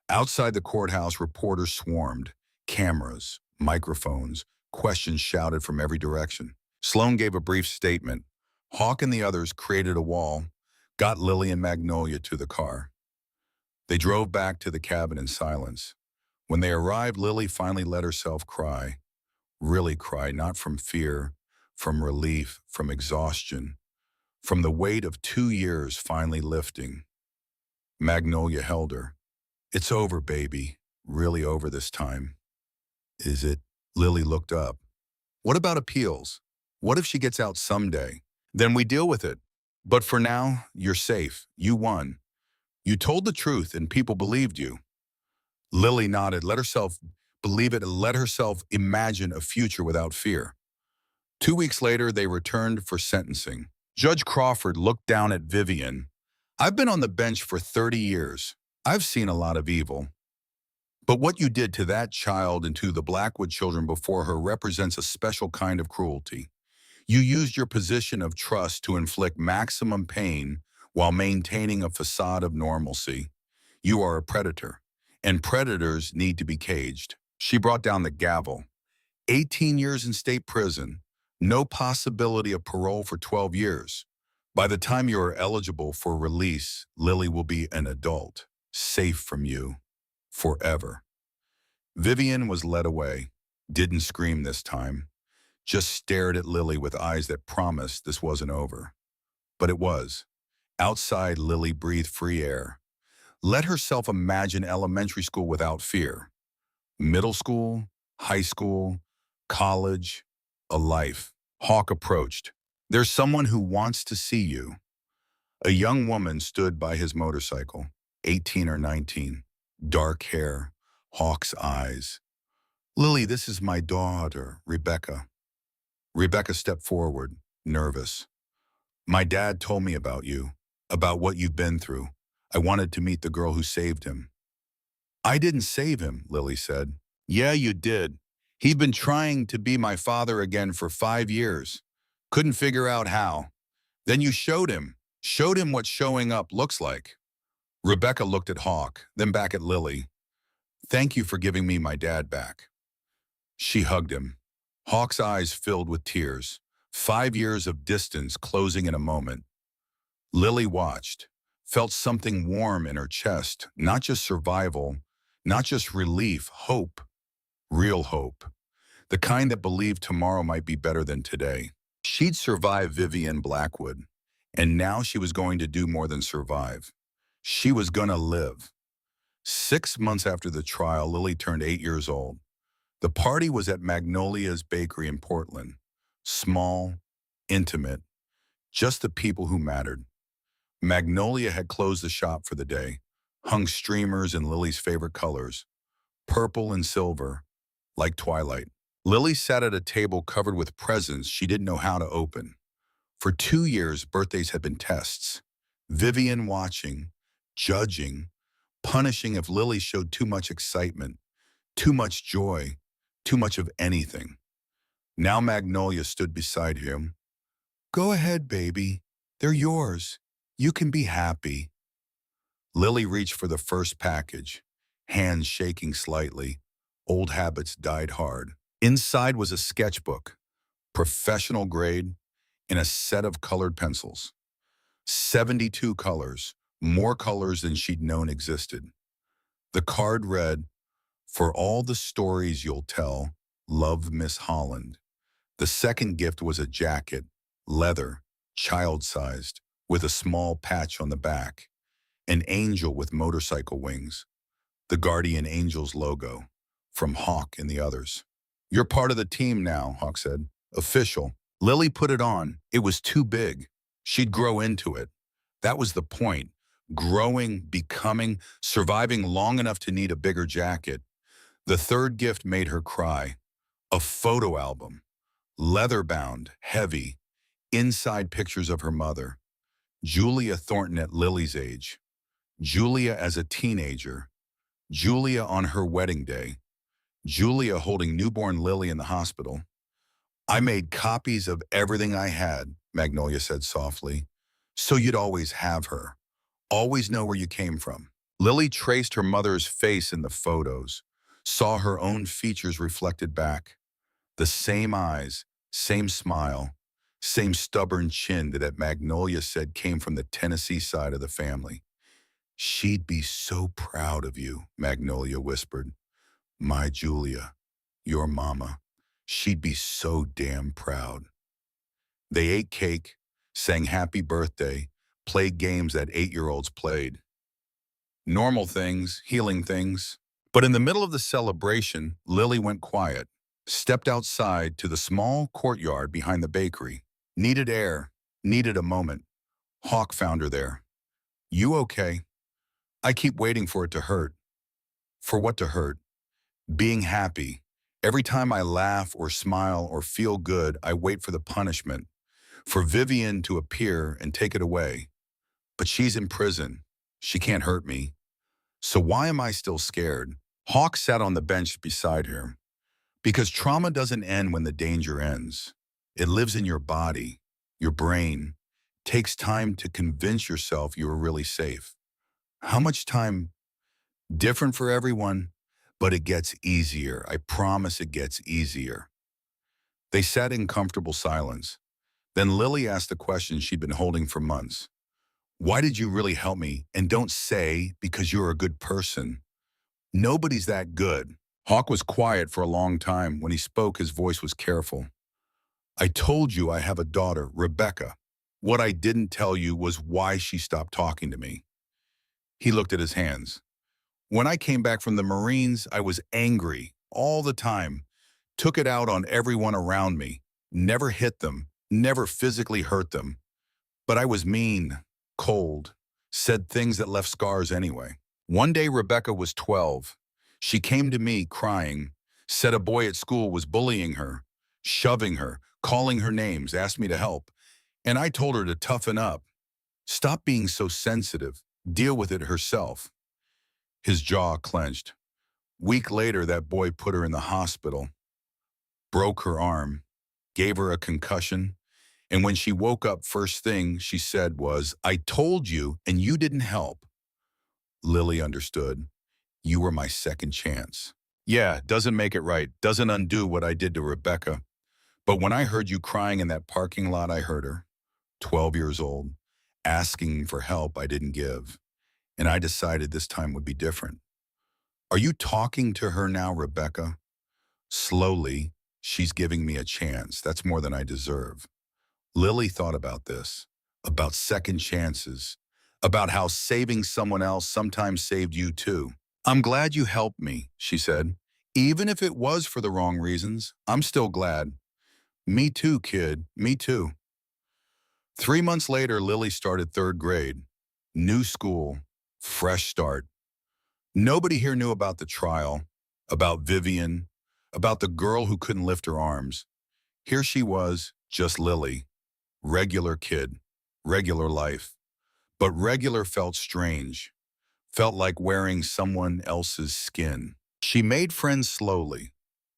Outside the courthouse, reporters swarmed. Cameras, microphones, questions shouted from every direction. Sloan gave a brief statement. Hawk and the others created a wall, got Lily and Magnolia to the car. They drove back to the cabin in silence. When they arrived, Lily finally let herself cry. Really cry, not from fear, from relief, from exhaustion, from the weight of 2 years finally lifting. Magnolia held her. It's over, baby. Really over this time. Is it? Lily looked up. What about appeals? What if she gets out someday? Then we deal with it. But for now, you're safe. You won. You told the truth and people believed you. Lily nodded, let herself believe it, and let herself imagine a future without fear. 2 weeks later, they returned for sentencing. Judge Crawford looked down at Vivian. I've been on the bench for 30 years. I've seen a lot of evil. But what you did to that child and to the Blackwood children before her represents a special kind of cruelty. You used your position of trust to inflict maximum pain while maintaining a facade of normalcy. You are a predator, and predators need to be caged. She brought down the gavel. 18 years in state prison, no possibility of parole for 12 years. By the time you are eligible for release, Lily will be an adult, safe from you, forever. Vivian was led away, didn't scream this time, just stared at Lily with eyes that promised this wasn't over. But it was. Outside, Lily breathed free air. Let herself imagine elementary school without fear. Middle school, high school, college, a life. Hawk approached. There's someone who wants to see you. A young woman stood by his motorcycle, 18 or 19, dark hair, Hawk's eyes. Lily, this is my daughter, Rebecca. Rebecca stepped forward, nervous. My dad told me about you, about what you've been through. I wanted to meet the girl who saved him. I didn't save him, Lily said. Yeah, you did. He'd been trying to be my father again for 5 years. Couldn't figure out how. Then you showed him what showing up looks like. Rebecca looked at Hawk, then back at Lily. Thank you for giving me my dad back. She hugged him. Hawk's eyes filled with tears. 5 years of distance closing in a moment. Lily watched, felt something warm in her chest, not just survival, not just relief, hope, real hope. The kind that believed tomorrow might be better than today. She'd survived Vivian Blackwood, and now she was going to do more than survive. She was gonna live. 6 months after the trial, Lily turned 8 years old. The party was at Magnolia's Bakery in Portland. Small, intimate, just the people who mattered. Magnolia had closed the shop for the day, hung streamers in Lily's favorite colors, purple and silver, like twilight. Lily sat at a table covered with presents she didn't know how to open. For 2 years, birthdays had been tests. Vivian watching, judging, punishing if Lily showed too much excitement, too much joy, too much of anything. Now Magnolia stood beside him. Go ahead, baby. They're yours. You can be happy. Lily reached for the first package, hands shaking slightly. Old habits died hard. Inside was a sketchbook, professional grade, and a set of colored pencils. 72 colors, more colors than she'd known existed. The card read, For all the stories you'll tell, love Miss Holland. The second gift was a jacket, leather, child-sized, with a small patch on the back. An angel with motorcycle wings. The Guardian Angel's logo, from Hawk and the others. You're part of the team now, Hawk said. Official. Lily put it on. It was too big. She'd grow into it. That was the point. Growing, becoming, surviving long enough to need a bigger jacket. The third gift made her cry. A photo album. Leather-bound, heavy, Inside pictures of her mother, Julia Thornton at Lily's age, Julia as a teenager, Julia on her wedding day, Julia holding newborn Lily in the hospital. I made copies of everything I had, Magnolia said softly, so you'd always have her, always know where you came from. Lily traced her mother's face in the photos, saw her own features reflected back. The same eyes, same smile, same stubborn chin that Magnolia said came from the Tennessee side of the family. She'd be so proud of you, Magnolia whispered. My Julia, your mama. She'd be so damn proud. They ate cake, sang happy birthday, played games that 8-year-olds played. Normal things, healing things. But in the middle of the celebration, Lily went quiet, stepped outside to the small courtyard behind the bakery. Needed air, needed a moment. Hawk found her there. You okay? I keep waiting for it to hurt. For what to hurt? Being happy. Every time I laugh or smile or feel good, I wait for the punishment, for Vivian to appear and take it away. But she's in prison. She can't hurt me. So why am I still scared? Hawk sat on the bench beside her. Because trauma doesn't end when the danger ends. It lives in your body, your brain. Takes time to convince yourself you are really safe. How much time? Different for everyone, but it gets easier. I promise it gets easier. They sat in comfortable silence. Then Lily asked the question she'd been holding for months. Why did you really help me? And don't say because you're a good person. Nobody's that good. Hawk was quiet for a long time. When he spoke, his voice was careful. I told you I have a daughter, Rebecca. What I didn't tell you was why she stopped talking to me. He looked at his hands. When I came back from the Marines, I was angry all the time. Took it out on everyone around me. Never hit them, never physically hurt them. But I was mean, cold, said things that left scars anyway. One day Rebecca was 12. She came to me crying, said a boy at school was bullying her, shoving her, calling her names, asked me to help. And I told her to toughen up. Stop being so sensitive. Deal with it herself. His jaw clenched. Week later, that boy put her in the hospital, broke her arm, gave her a concussion, and when she woke up, first thing she said was, I told you, and you didn't help. Lily understood. You were my second chance. Yeah, doesn't make it right, doesn't undo what I did to Rebecca. But when I heard you crying in that parking lot, I heard her, 12 years old, asking for help I didn't give. And I decided this time would be different. Are you talking to her now, Rebecca? Slowly, she's giving me a chance. That's more than I deserve. Lily thought about this, about second chances, about how saving someone else sometimes saved you too. I'm glad you helped me, she said. Even if it was for the wrong reasons, I'm still glad. Me too, kid, me too. 3 months later, Lily started third grade. New school, fresh start. Nobody here knew about the trial, about Vivian, about the girl who couldn't lift her arms. Here she was, just Lily. Regular kid, regular life. But regular felt strange, felt like wearing someone else's skin. She made friends slowly,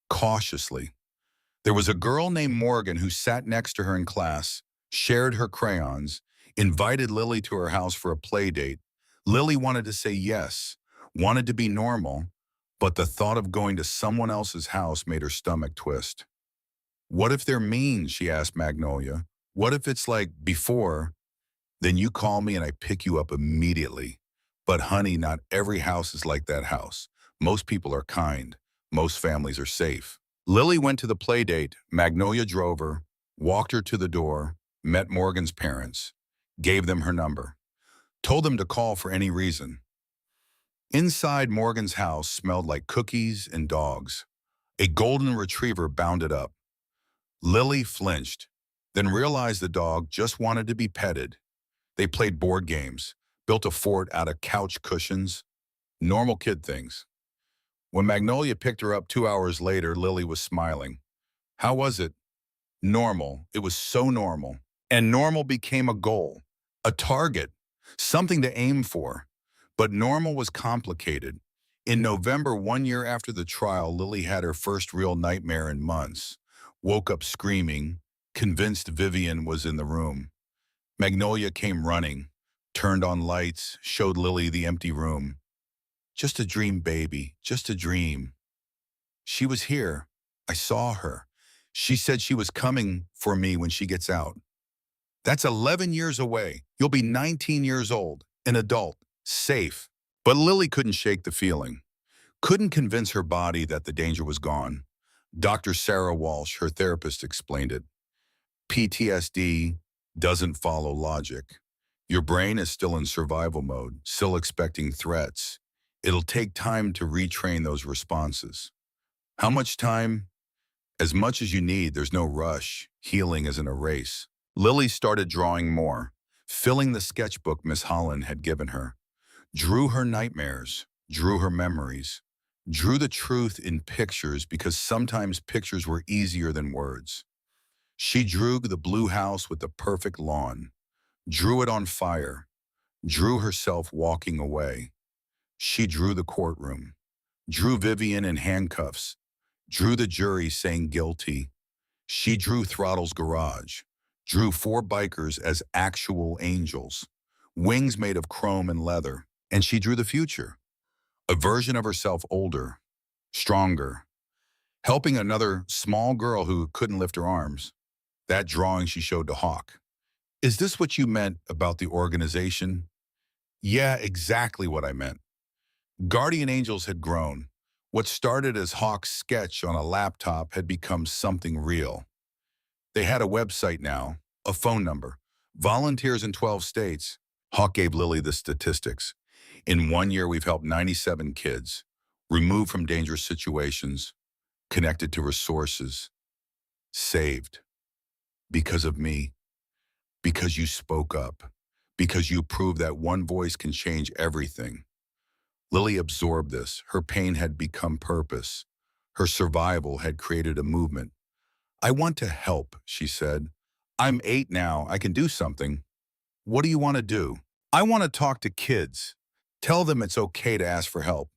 cautiously. There was a girl named Morgan who sat next to her in class, shared her crayons, invited Lily to her house for a play date. Lily wanted to say yes, wanted to be normal, but the thought of going to someone else's house made her stomach twist. What if they're mean, she asked Magnolia. What if it's like before? Then you call me and I pick you up immediately. But honey, not every house is like that house. Most people are kind. Most families are safe. Lily went to the play date. Magnolia drove her, walked her to the door, met Morgan's parents, gave them her number, told them to call for any reason. Inside Morgan's house smelled like cookies and dogs. A golden retriever bounded up. Lily flinched, then realized the dog just wanted to be petted. They played board games, built a fort out of couch cushions, normal kid things. When Magnolia picked her up 2 hours later, Lily was smiling. How was it? Normal. It was so normal. And normal became a goal, a target, something to aim for. But normal was complicated. In November, 1 year after the trial, Lily had her first real nightmare in months. Woke up screaming, convinced Vivian was in the room. Magnolia came running, turned on lights, showed Lily the empty room. Just a dream, baby, just a dream. She was here. I saw her. She said she was coming for me when she gets out. That's 11 years away. You'll be 19 years old, an adult, safe. But Lily couldn't shake the feeling, couldn't convince her body that the danger was gone. Dr. Sarah Walsh, her therapist, explained it. PTSD doesn't follow logic. Your brain is still in survival mode, still expecting threats. It'll take time to retrain those responses. How much time? As much as you need. There's no rush. Healing isn't a race. Lily started drawing more, filling the sketchbook Miss Holland had given her. Drew her nightmares, drew her memories, drew the truth in pictures because sometimes pictures were easier than words. She drew the blue house with the perfect lawn, drew it on fire, drew herself walking away. She drew the courtroom, drew Vivian in handcuffs, drew the jury saying guilty. She drew Throttle's garage, drew 4 bikers as actual angels, wings made of chrome and leather, and she drew the future, a version of herself older, stronger, helping another small girl who couldn't lift her arms. That drawing she showed to Hawk. Is this what you meant about the organization? Yeah, exactly what I meant. Guardian Angels had grown. What started as Hawk's sketch on a laptop had become something real. They had a website now, a phone number, volunteers in 12 states. Hawk gave Lily the statistics. In 1 year, we've helped 97 kids, removed from dangerous situations, connected to resources, saved. Because of me, because you spoke up, because you proved that one voice can change everything. Lily absorbed this. Her pain had become purpose. Her survival had created a movement. I want to help, she said. I'm 8 now. I can do something. What do you want to do? I want to talk to kids. Tell them it's okay to ask for help.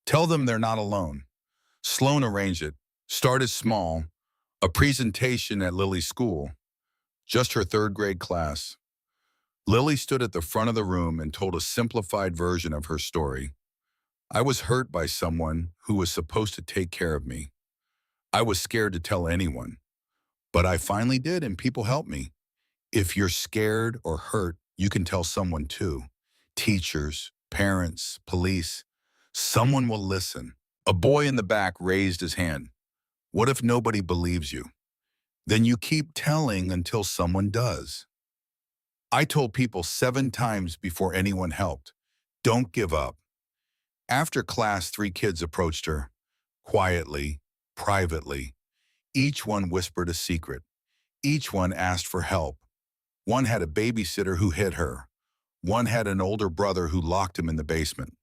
Tell them they're not alone. Sloan arranged it. Started small. A presentation at Lily's school. Just her 3rd grade class. Lily stood at the front of the room and told a simplified version of her story. I was hurt by someone who was supposed to take care of me. I was scared to tell anyone. But I finally did, and people helped me. If you're scared or hurt, you can tell someone too. Teachers, parents, police. Someone will listen. A boy in the back raised his hand. What if nobody believes you? Then you keep telling until someone does. I told people 7 times before anyone helped. Don't give up. After class, 3 kids approached her, quietly, privately. Each one whispered a secret. Each one asked for help. One had a babysitter who hid her. One had an older brother who locked him in the basement.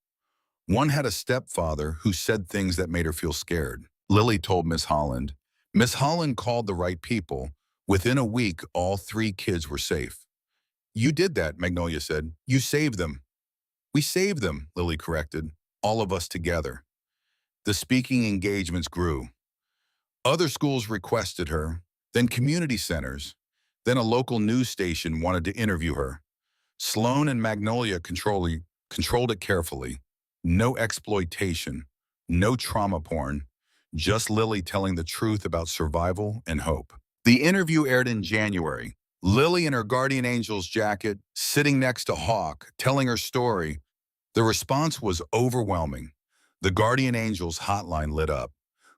One had a stepfather who said things that made her feel scared. Lily told Miss Holland. Miss Holland called the right people. Within a week, all 3 kids were safe. You did that, Magnolia said. You saved them. We saved them, Lily corrected. All of us together. The speaking engagements grew. Other schools requested her, then community centers, then a local news station wanted to interview her. Sloan and Magnolia controlled it carefully. No exploitation, no trauma porn, just Lily telling the truth about survival and hope. The interview aired in January. Lily in her Guardian Angels jacket, sitting next to Hawk, telling her story. The response was overwhelming. The Guardian Angels hotline lit up.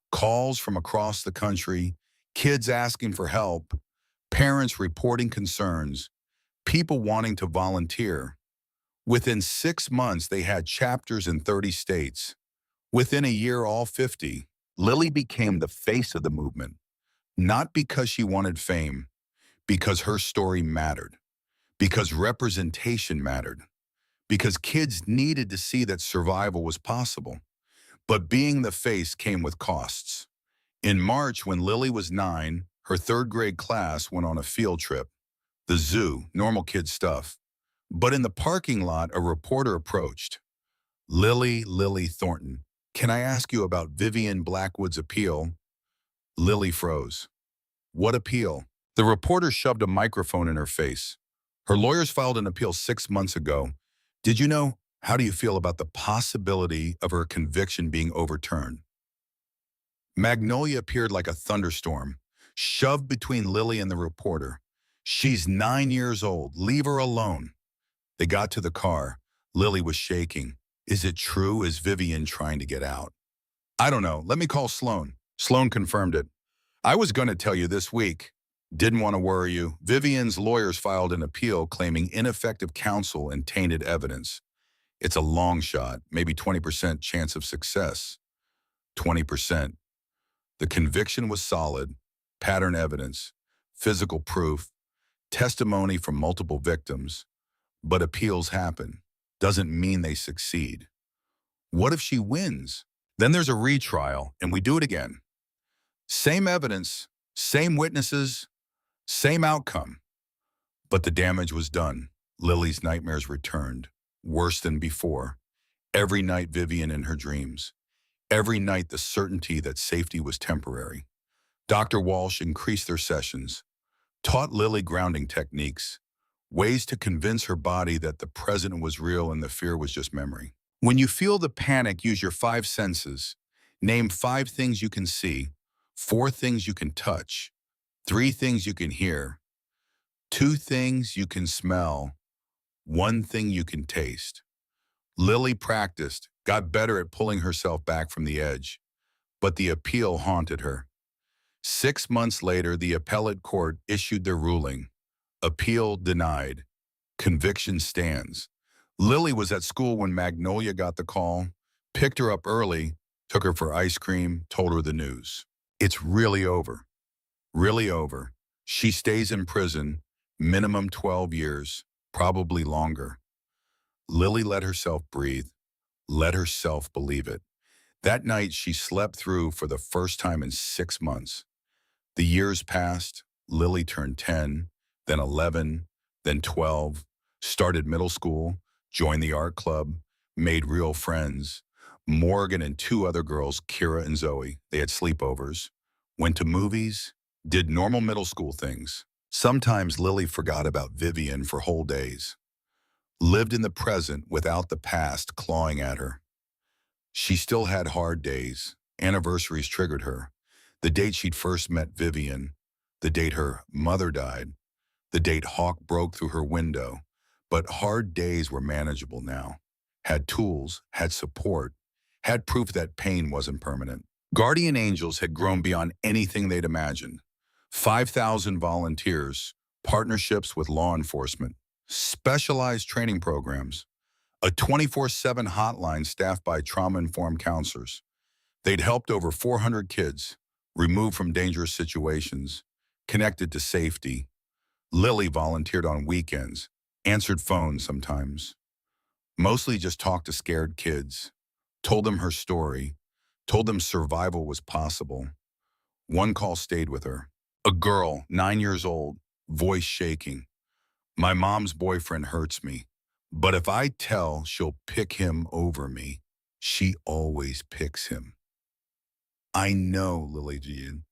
Calls from across the country, kids asking for help, parents reporting concerns, people wanting to volunteer. Within 6 months, they had chapters in 30 states. Within a year, all 50. Lily became the face of the movement, not because she wanted fame, because her story mattered, because representation mattered, because kids needed to see that survival was possible. But being the face came with costs. In March, when Lily was 9, her 3rd grade class went on a field trip. The zoo, normal kid stuff. But in the parking lot, a reporter approached. Lily Thornton, can I ask you about Vivian Blackwood's appeal? Lily froze. What appeal? The reporter shoved a microphone in her face. Her lawyers filed an appeal 6 months ago. Did you know? How do you feel about the possibility of her conviction being overturned? Magnolia appeared like a thunderstorm, shoved between Lily and the reporter. She's 9 years old. Leave her alone. They got to the car. Lily was shaking. Is it true? Is Vivian trying to get out? I don't know. Let me call Sloan. Sloan confirmed it. I was going to tell you this week. Didn't want to worry you. Vivian's lawyers filed an appeal claiming ineffective counsel and tainted evidence. It's a long shot, maybe 20% chance of success. 20%. The conviction was solid, pattern evidence, physical proof, testimony from multiple victims. But appeals happen. Doesn't mean they succeed. What if she wins? Then there's a retrial, and we do it again. Same evidence, same witnesses, same outcome. But the damage was done. Lily's nightmares returned, worse than before. Every night Vivian in her dreams. Every night the certainty that safety was temporary. Dr. Walsh increased their sessions, taught Lily grounding techniques, ways to convince her body that the present was real and the fear was just memory. When you feel the panic, use your 5 senses. Name 5 things you can see, 4 things you can touch, 3 things you can hear, 2 things you can smell, 1 thing you can taste. Lily practiced, got better at pulling herself back from the edge, but the appeal haunted her. 6 months later, the appellate court issued their ruling. Appeal denied. Conviction stands. Lily was at school when Magnolia got the call, picked her up early, took her for ice cream, told her the news. It's really over. Really over. She stays in prison, minimum 12 years, probably longer. Lily let herself breathe, let herself believe it. That night, she slept through for the first time in 6 months. The years passed. Lily turned 10, then 11, then 12, started middle school, joined the art club, made real friends. Morgan and 2 other girls, Kira and Zoe, they had sleepovers, went to movies, did normal middle school things. Sometimes Lily forgot about Vivian for whole days, lived in the present without the past clawing at her. She still had hard days. Anniversaries triggered her. The date she'd first met Vivian, the date her mother died, the date Hawk broke through her window. But hard days were manageable now. Had tools, had support, had proof that pain wasn't permanent. Guardian Angels had grown beyond anything they'd imagined. 5,000 volunteers, partnerships with law enforcement, specialized training programs, a 24/7 hotline staffed by trauma-informed counselors. They'd helped over 400 kids, removed from dangerous situations, connected to safety. Lily volunteered on weekends, answered phones sometimes, mostly just talked to scared kids, told them her story, told them survival was possible. One call stayed with her. A girl, 9 years old, voice shaking. My mom's boyfriend hurts me, but if I tell, she'll pick him over me. She always picks him. I know, Lily Jean.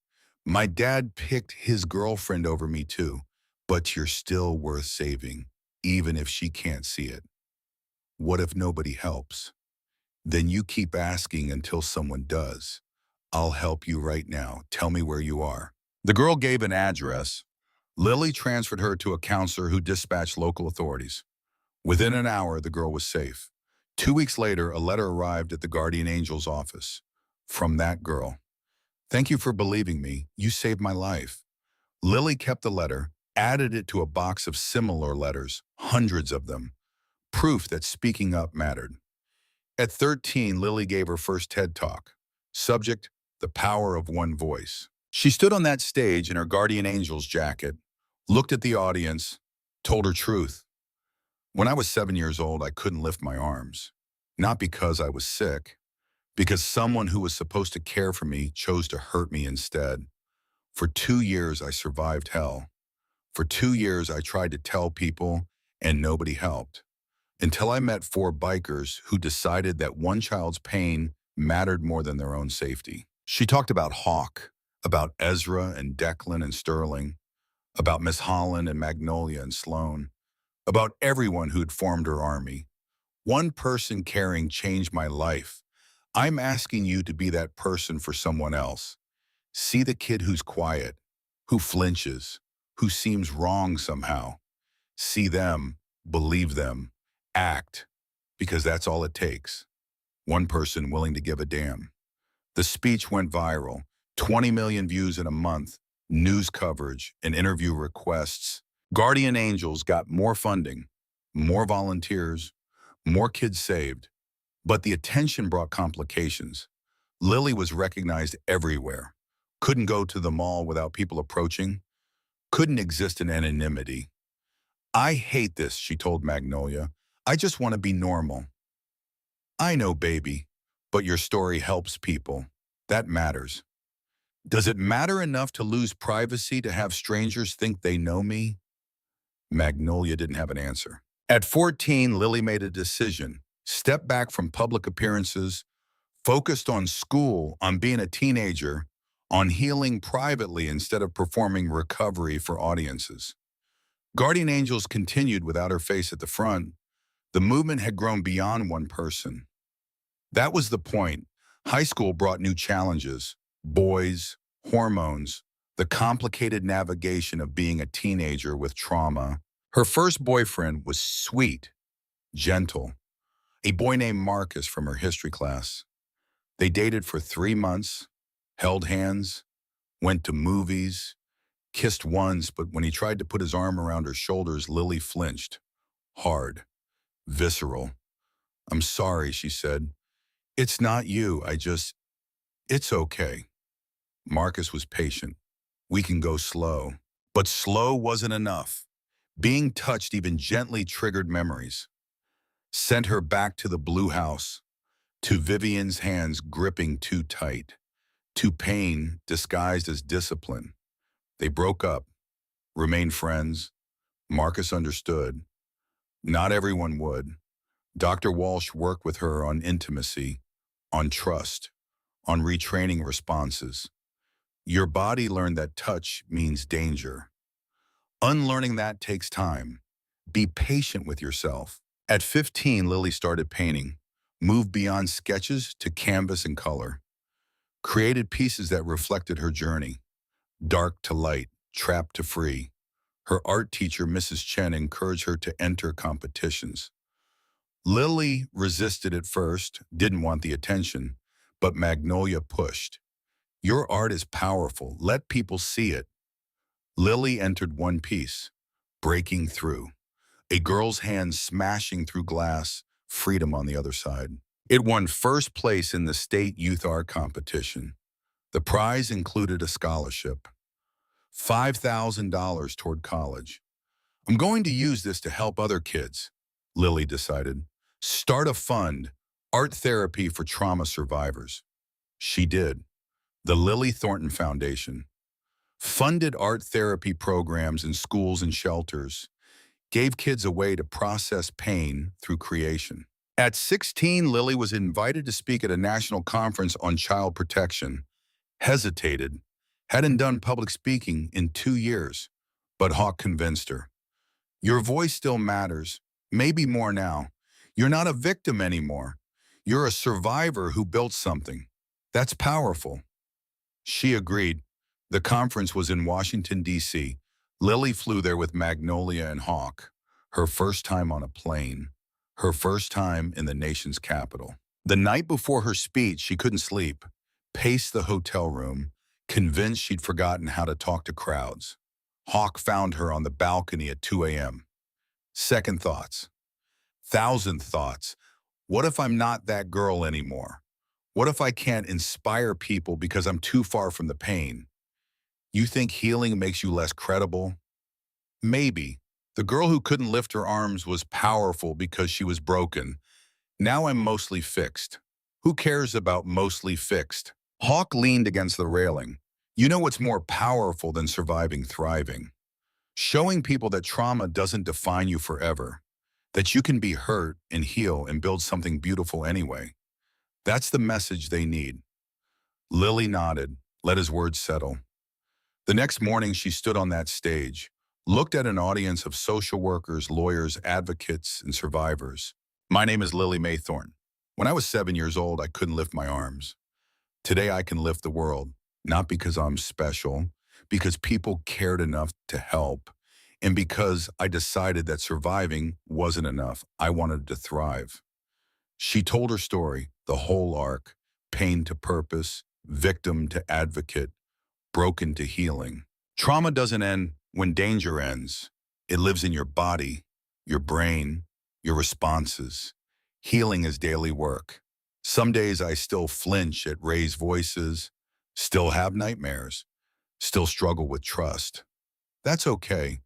My dad picked his girlfriend over me too, but you're still worth saving, even if she can't see it. What if nobody helps? Then you keep asking until someone does. I'll help you right now. Tell me where you are. The girl gave an address. Lily transferred her to a counselor who dispatched local authorities. Within an hour, the girl was safe. 2 weeks later, a letter arrived at the Guardian Angel's office. From that girl. Thank you for believing me. You saved my life. Lily kept the letter, added it to a box of similar letters, hundreds of them. Proof that speaking up mattered. At 13, Lily gave her first TED Talk. Subject, the power of one voice. She stood on that stage in her Guardian Angel's jacket, looked at the audience, told her truth. When I was 7 years old, I couldn't lift my arms. Not because I was sick, because someone who was supposed to care for me chose to hurt me instead. For 2 years, I survived hell. For 2 years, I tried to tell people, and nobody helped. Until I met four bikers who decided that one child's pain mattered more than their own safety. She talked about Hawk, about Ezra and Declan and Sterling, about Miss Holland and Magnolia and Sloan, about everyone who'd formed her army. One person caring changed my life. I'm asking you to be that person for someone else. See the kid who's quiet, who flinches, who seems wrong somehow. See them, believe them, act, because that's all it takes. One person willing to give a damn. The speech went viral, 20 million views in a month, news coverage and interview requests. Guardian Angels got more funding, more volunteers, more kids saved. But the attention brought complications. Lily was recognized everywhere. Couldn't go to the mall without people approaching. Couldn't exist in anonymity. I hate this, she told Magnolia. I just want to be normal. I know, baby, but your story helps people. That matters. Does it matter enough to lose privacy to have strangers think they know me? Magnolia didn't have an answer. At 14, Lily made a decision. Stepped back from public appearances, focused on school, on being a teenager, on healing privately instead of performing recovery for audiences. Guardian Angels continued without her face at the front. The movement had grown beyond one person. That was the point. High school brought new challenges, boys, hormones, the complicated navigation of being a teenager with trauma. Her first boyfriend was sweet, gentle, a boy named Marcus from her history class. They dated for 3 months, held hands, went to movies, kissed once, but when he tried to put his arm around her shoulders, Lily flinched. Hard, visceral. I'm sorry, she said. It's not you, it's okay. Marcus was patient. We can go slow. But slow wasn't enough. Being touched even gently triggered memories. Sent her back to the blue house, to Vivian's hands gripping too tight, to pain disguised as discipline. They broke up, remained friends. Marcus understood. Not everyone would. Dr. Walsh worked with her on intimacy, on trust, on retraining responses. Your body learned that touch means danger. Unlearning that takes time. Be patient with yourself. At 15, Lily started painting, moved beyond sketches to canvas and color, created pieces that reflected her journey, dark to light, trapped to free. Her art teacher, Mrs. Chen, encouraged her to enter competitions. Lily resisted at first, didn't want the attention, but Magnolia pushed. Your art is powerful. Let people see it. Lily entered one piece, breaking through. A girl's hand smashing through glass, freedom on the other side. It won first place in the state youth art competition. The prize included a scholarship, $5,000 toward college. I'm going to use this to help other kids, Lily decided. Start a fund, art therapy for trauma survivors. She did. The Lily Thornton Foundation funded art therapy programs in schools and shelters, gave kids a way to process pain through creation. At 16, Lily was invited to speak at a national conference on child protection. Hesitated, hadn't done public speaking in 2 years, but Hawk convinced her. Your voice still matters, maybe more now. You're not a victim anymore. You're a survivor who built something. That's powerful. She agreed. The conference was in Washington, D.C. Lily flew there with Magnolia and Hawk, her first time on a plane, her first time in the nation's capital. The night before her speech, she couldn't sleep, paced the hotel room, convinced she'd forgotten how to talk to crowds. Hawk found her on the balcony at 2 a.m. Second thoughts. Thousand thoughts. What if I'm not that girl anymore? What if I can't inspire people because I'm too far from the pain? You think healing makes you less credible? Maybe. The girl who couldn't lift her arms was powerful because she was broken. Now I'm mostly fixed. Who cares about mostly fixed? Hawk leaned against the railing. You know what's more powerful than surviving thriving? showing people that trauma doesn't define you forever, that you can be hurt and heal and build something beautiful anyway. That's the message they need. Lily nodded, let his words settle. The next morning, she stood on that stage, looked at an audience of social workers, lawyers, advocates, and survivors. My name is Lily Maythorne. When I was 7 years old, I couldn't lift my arms. Today, I can lift the world, not because I'm special, because people cared enough to help, and because I decided that surviving wasn't enough. I wanted to thrive. She told her story, the whole arc, pain to purpose, victim to advocate, broken to healing. Trauma doesn't end when danger ends. It lives in your body, your brain, your responses. Healing is daily work. Some days I still flinch at raised voices, still have nightmares, still struggle with trust. That's okay.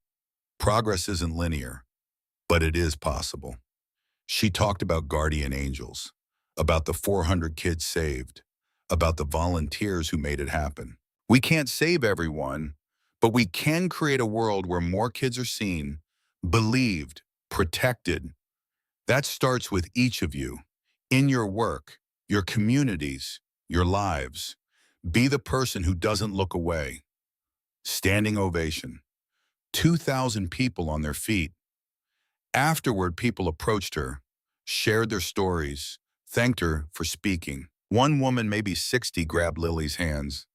Progress isn't linear, but it is possible. She talked about guardian angels, about the 400 kids saved, about the volunteers who made it happen. We can't save everyone, but we can create a world where more kids are seen, believed, protected. That starts with each of you, in your work, your communities, your lives. Be the person who doesn't look away. Standing ovation. 2,000 people on their feet. Afterward, people approached her, shared their stories, thanked her for speaking. One woman, maybe 60, grabbed Lily's hands.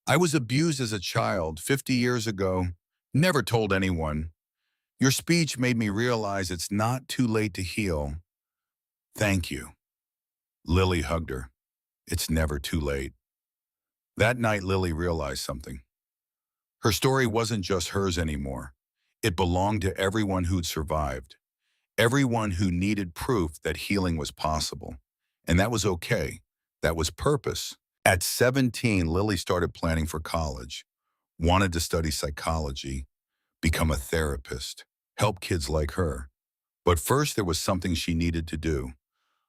I was abused as a child 50 years ago, never told anyone. Your speech made me realize it's not too late to heal. Thank you. Lily hugged her. It's never too late. That night, Lily realized something. Her story wasn't just hers anymore. It belonged to everyone who'd survived, everyone who needed proof that healing was possible. And that was okay. That was purpose. At 17, Lily started planning for college, wanted to study psychology, become a therapist, help kids like her. But first, there was something she needed to do.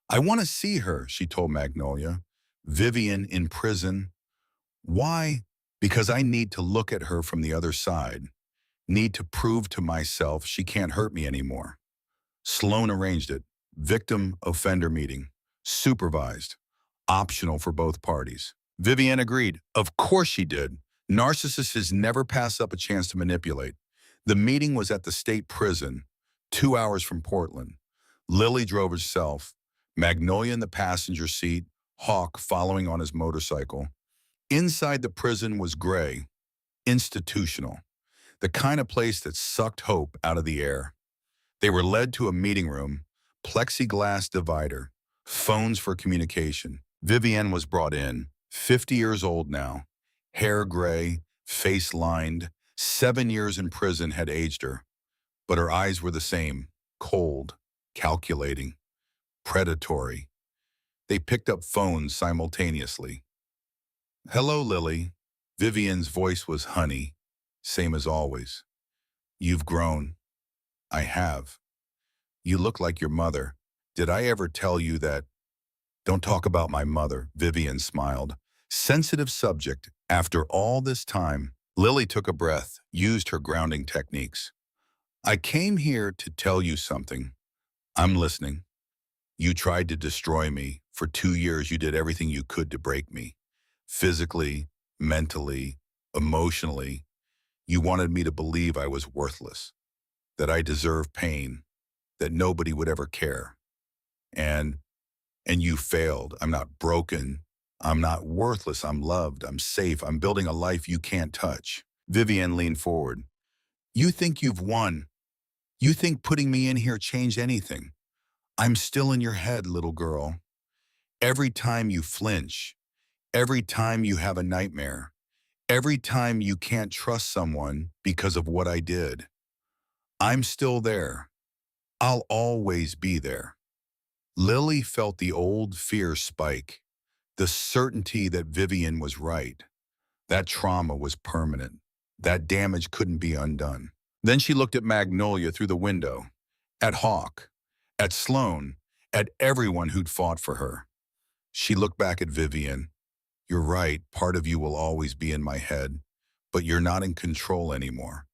I want to see her, she told Magnolia. Vivian in prison. Why? Because I need to look at her from the other side. Need to prove to myself she can't hurt me anymore. Sloan arranged it. Victim-offender meeting. Supervised. Optional for both parties. Vivian agreed. Of course she did. Narcissists never pass up a chance to manipulate. The meeting was at the state prison, 2 hours from Portland. Lily drove herself. Magnolia in the passenger seat, Hawk following on his motorcycle. Inside the prison was gray, institutional, the kind of place that sucked hope out of the air. They were led to a meeting room, plexiglass divider, phones for communication. Vivienne was brought in, 50 years old now, hair gray, face lined. 7 years in prison had aged her, but her eyes were the same, cold, calculating, predatory. They picked up phones simultaneously. Hello, Lily. Vivian's voice was honey, same as always. You've grown. I have. You look like your mother. Did I ever tell you that? Don't talk about my mother, Vivian smiled. Sensitive subject. After all this time, Lily took a breath, used her grounding techniques. I came here to tell you something. I'm listening. You tried to destroy me. For 2 years, you did everything you could to break me. Physically, mentally, emotionally. You wanted me to believe I was worthless, that I deserved pain, that nobody would ever care. And you failed. I'm not broken. I'm not worthless. I'm loved. I'm safe. I'm building a life you can't touch. Vivian leaned forward. You think you've won. You think putting me in here changed anything. I'm still in your head, little girl. Every time you flinch, every time you have a nightmare, every time you can't trust someone because of what I did, I'm still there. I'll always be there. Lily felt the old fear spike, the certainty that Vivian was right. That trauma was permanent. That damage couldn't be undone. Then she looked at Magnolia through the window, at Hawk, at Sloan, at everyone who'd fought for her. She looked back at Vivian. You're right, part of you will always be in my head, but you're not in control anymore.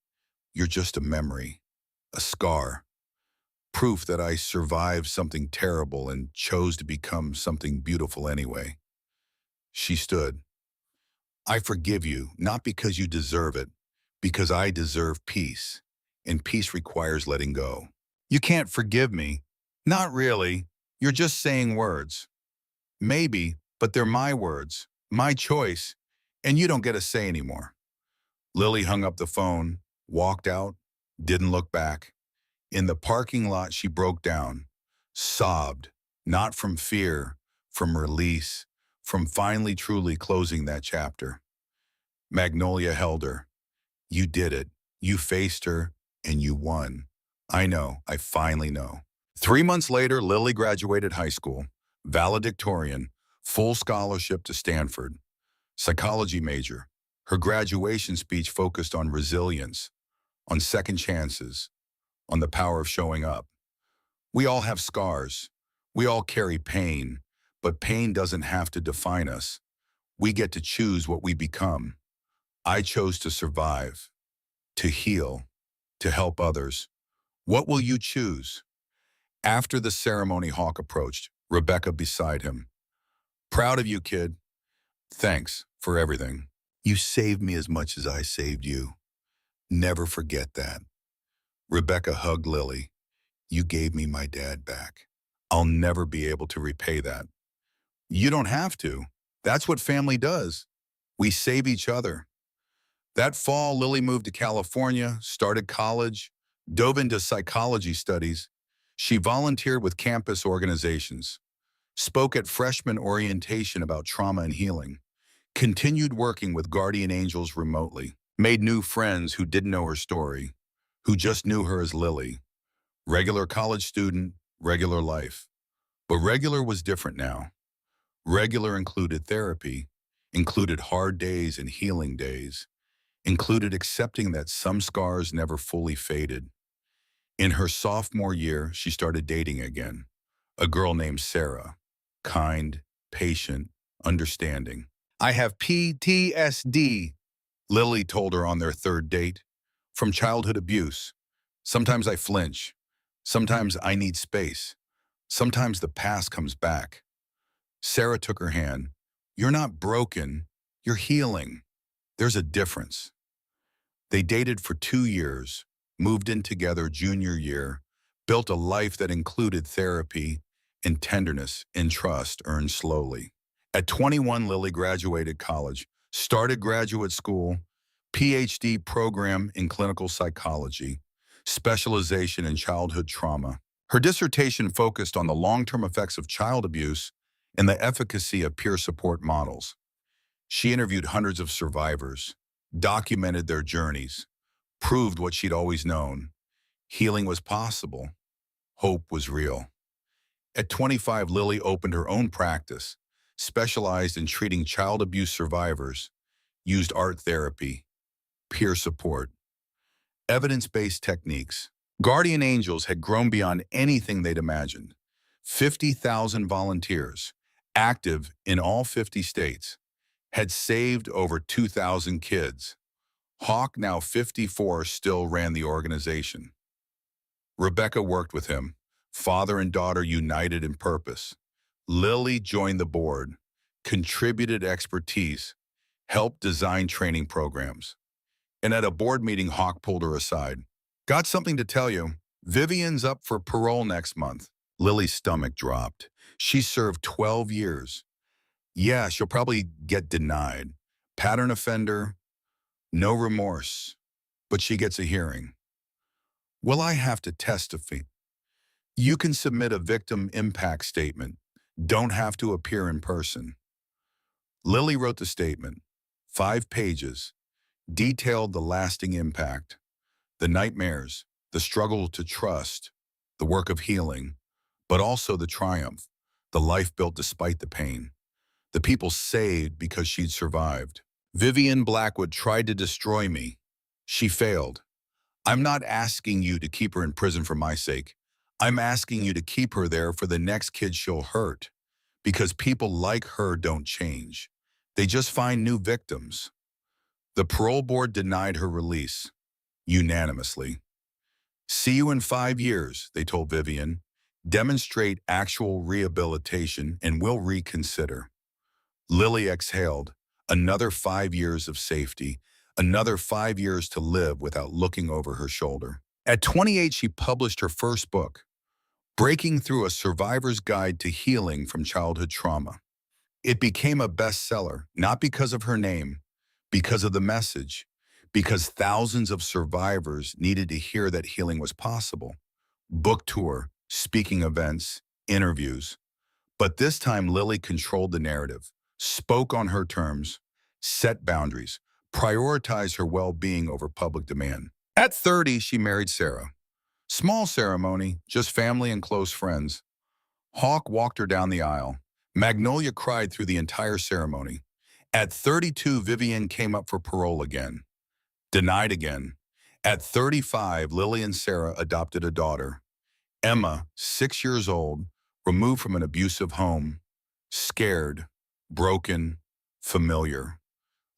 You're just a memory, a scar, proof that I survived something terrible and chose to become something beautiful anyway. She stood. I forgive you, not because you deserve it, because I deserve peace, and peace requires letting go. You can't forgive me. Not really. You're just saying words. Maybe, but they're my words, my choice, and you don't get a say anymore. Lily hung up the phone, walked out, didn't look back. In the parking lot, she broke down, sobbed, not from fear, from release, from finally truly closing that chapter. Magnolia held her. You did it. You faced her, and you won. I know. I finally know. 3 months later, Lily graduated high school, valedictorian, full scholarship to Stanford, psychology major. Her graduation speech focused on resilience, on second chances, on the power of showing up. We all have scars. We all carry pain, but pain doesn't have to define us. We get to choose what we become. I chose to survive, to heal, to help others. What will you choose? After the ceremony, Hawk approached, Rebecca beside him. Proud of you, kid. Thanks for everything. You saved me as much as I saved you. Never forget that. Rebecca hugged Lily. You gave me my dad back. I'll never be able to repay that. You don't have to. That's what family does. We save each other. That fall, Lily moved to California, started college, dove into psychology studies. She volunteered with campus organizations, spoke at freshman orientation about trauma and healing, continued working with guardian angels remotely, made new friends who didn't know her story, who just knew her as Lily. Regular college student, regular life. But regular was different now. Regular included therapy, included hard days and healing days, included accepting that some scars never fully faded. In her sophomore year, she started dating again. A girl named Sarah. Kind, patient, understanding. I have PTSD, Lily told her on their third date. From childhood abuse. Sometimes I flinch. Sometimes I need space. Sometimes the past comes back. Sarah took her hand. You're not broken. You're healing. There's a difference. They dated for 2 years, moved in together junior year, built a life that included therapy and tenderness and trust earned slowly. At 21, Lily graduated college, started graduate school, PhD program in clinical psychology, specialization in childhood trauma. Her dissertation focused on the long-term effects of child abuse and the efficacy of peer support models. She interviewed hundreds of survivors, documented their journeys, proved what she'd always known. Healing was possible. Hope was real. At 25, Lily opened her own practice, specialized in treating child abuse survivors, used art therapy, peer support, evidence-based techniques. Guardian Angels had grown beyond anything they'd imagined. 50,000 volunteers, active in all 50 states, had saved over 2,000 kids. Hawk, now 54, still ran the organization. Rebecca worked with him, father and daughter united in purpose. Lily joined the board, contributed expertise, helped design training programs. And at a board meeting, Hawk pulled her aside. Got something to tell you. Vivian's up for parole next month. Lily's stomach dropped. She served 12 years. Yeah, she'll probably get denied. Pattern offender, no remorse, but she gets a hearing. Will I have to testify? You can submit a victim impact statement. Don't have to appear in person. Lily wrote the statement, 5 pages, detailed the lasting impact, the nightmares, the struggle to trust, the work of healing, but also the triumph, the life built despite the pain, the people saved because she'd survived. Vivian Blackwood tried to destroy me. She failed. I'm not asking you to keep her in prison for my sake. I'm asking you to keep her there for the next kid she'll hurt, because people like her don't change. They just find new victims. The parole board denied her release. unanimously. See you in 5 years, they told Vivian. Demonstrate actual rehabilitation and we'll reconsider. Lily exhaled. Another 5 years of safety, another 5 years to live without looking over her shoulder. At 28, she published her first book, Breaking Through: A Survivor's Guide to Healing from Childhood Trauma. It became a bestseller, not because of her name, because of the message, because thousands of survivors needed to hear that healing was possible. Book tour, speaking events, interviews. But this time, Lily controlled the narrative, spoke on her terms, set boundaries, prioritized her well-being over public demand. At 30, she married Sarah. Small ceremony, just family and close friends. Hawk walked her down the aisle. Magnolia cried through the entire ceremony. At 32, Vivian came up for parole again. Denied again. At 35, Lily and Sarah adopted a daughter. Emma, 6 years old, removed from an abusive home. Scared, broken, familiar.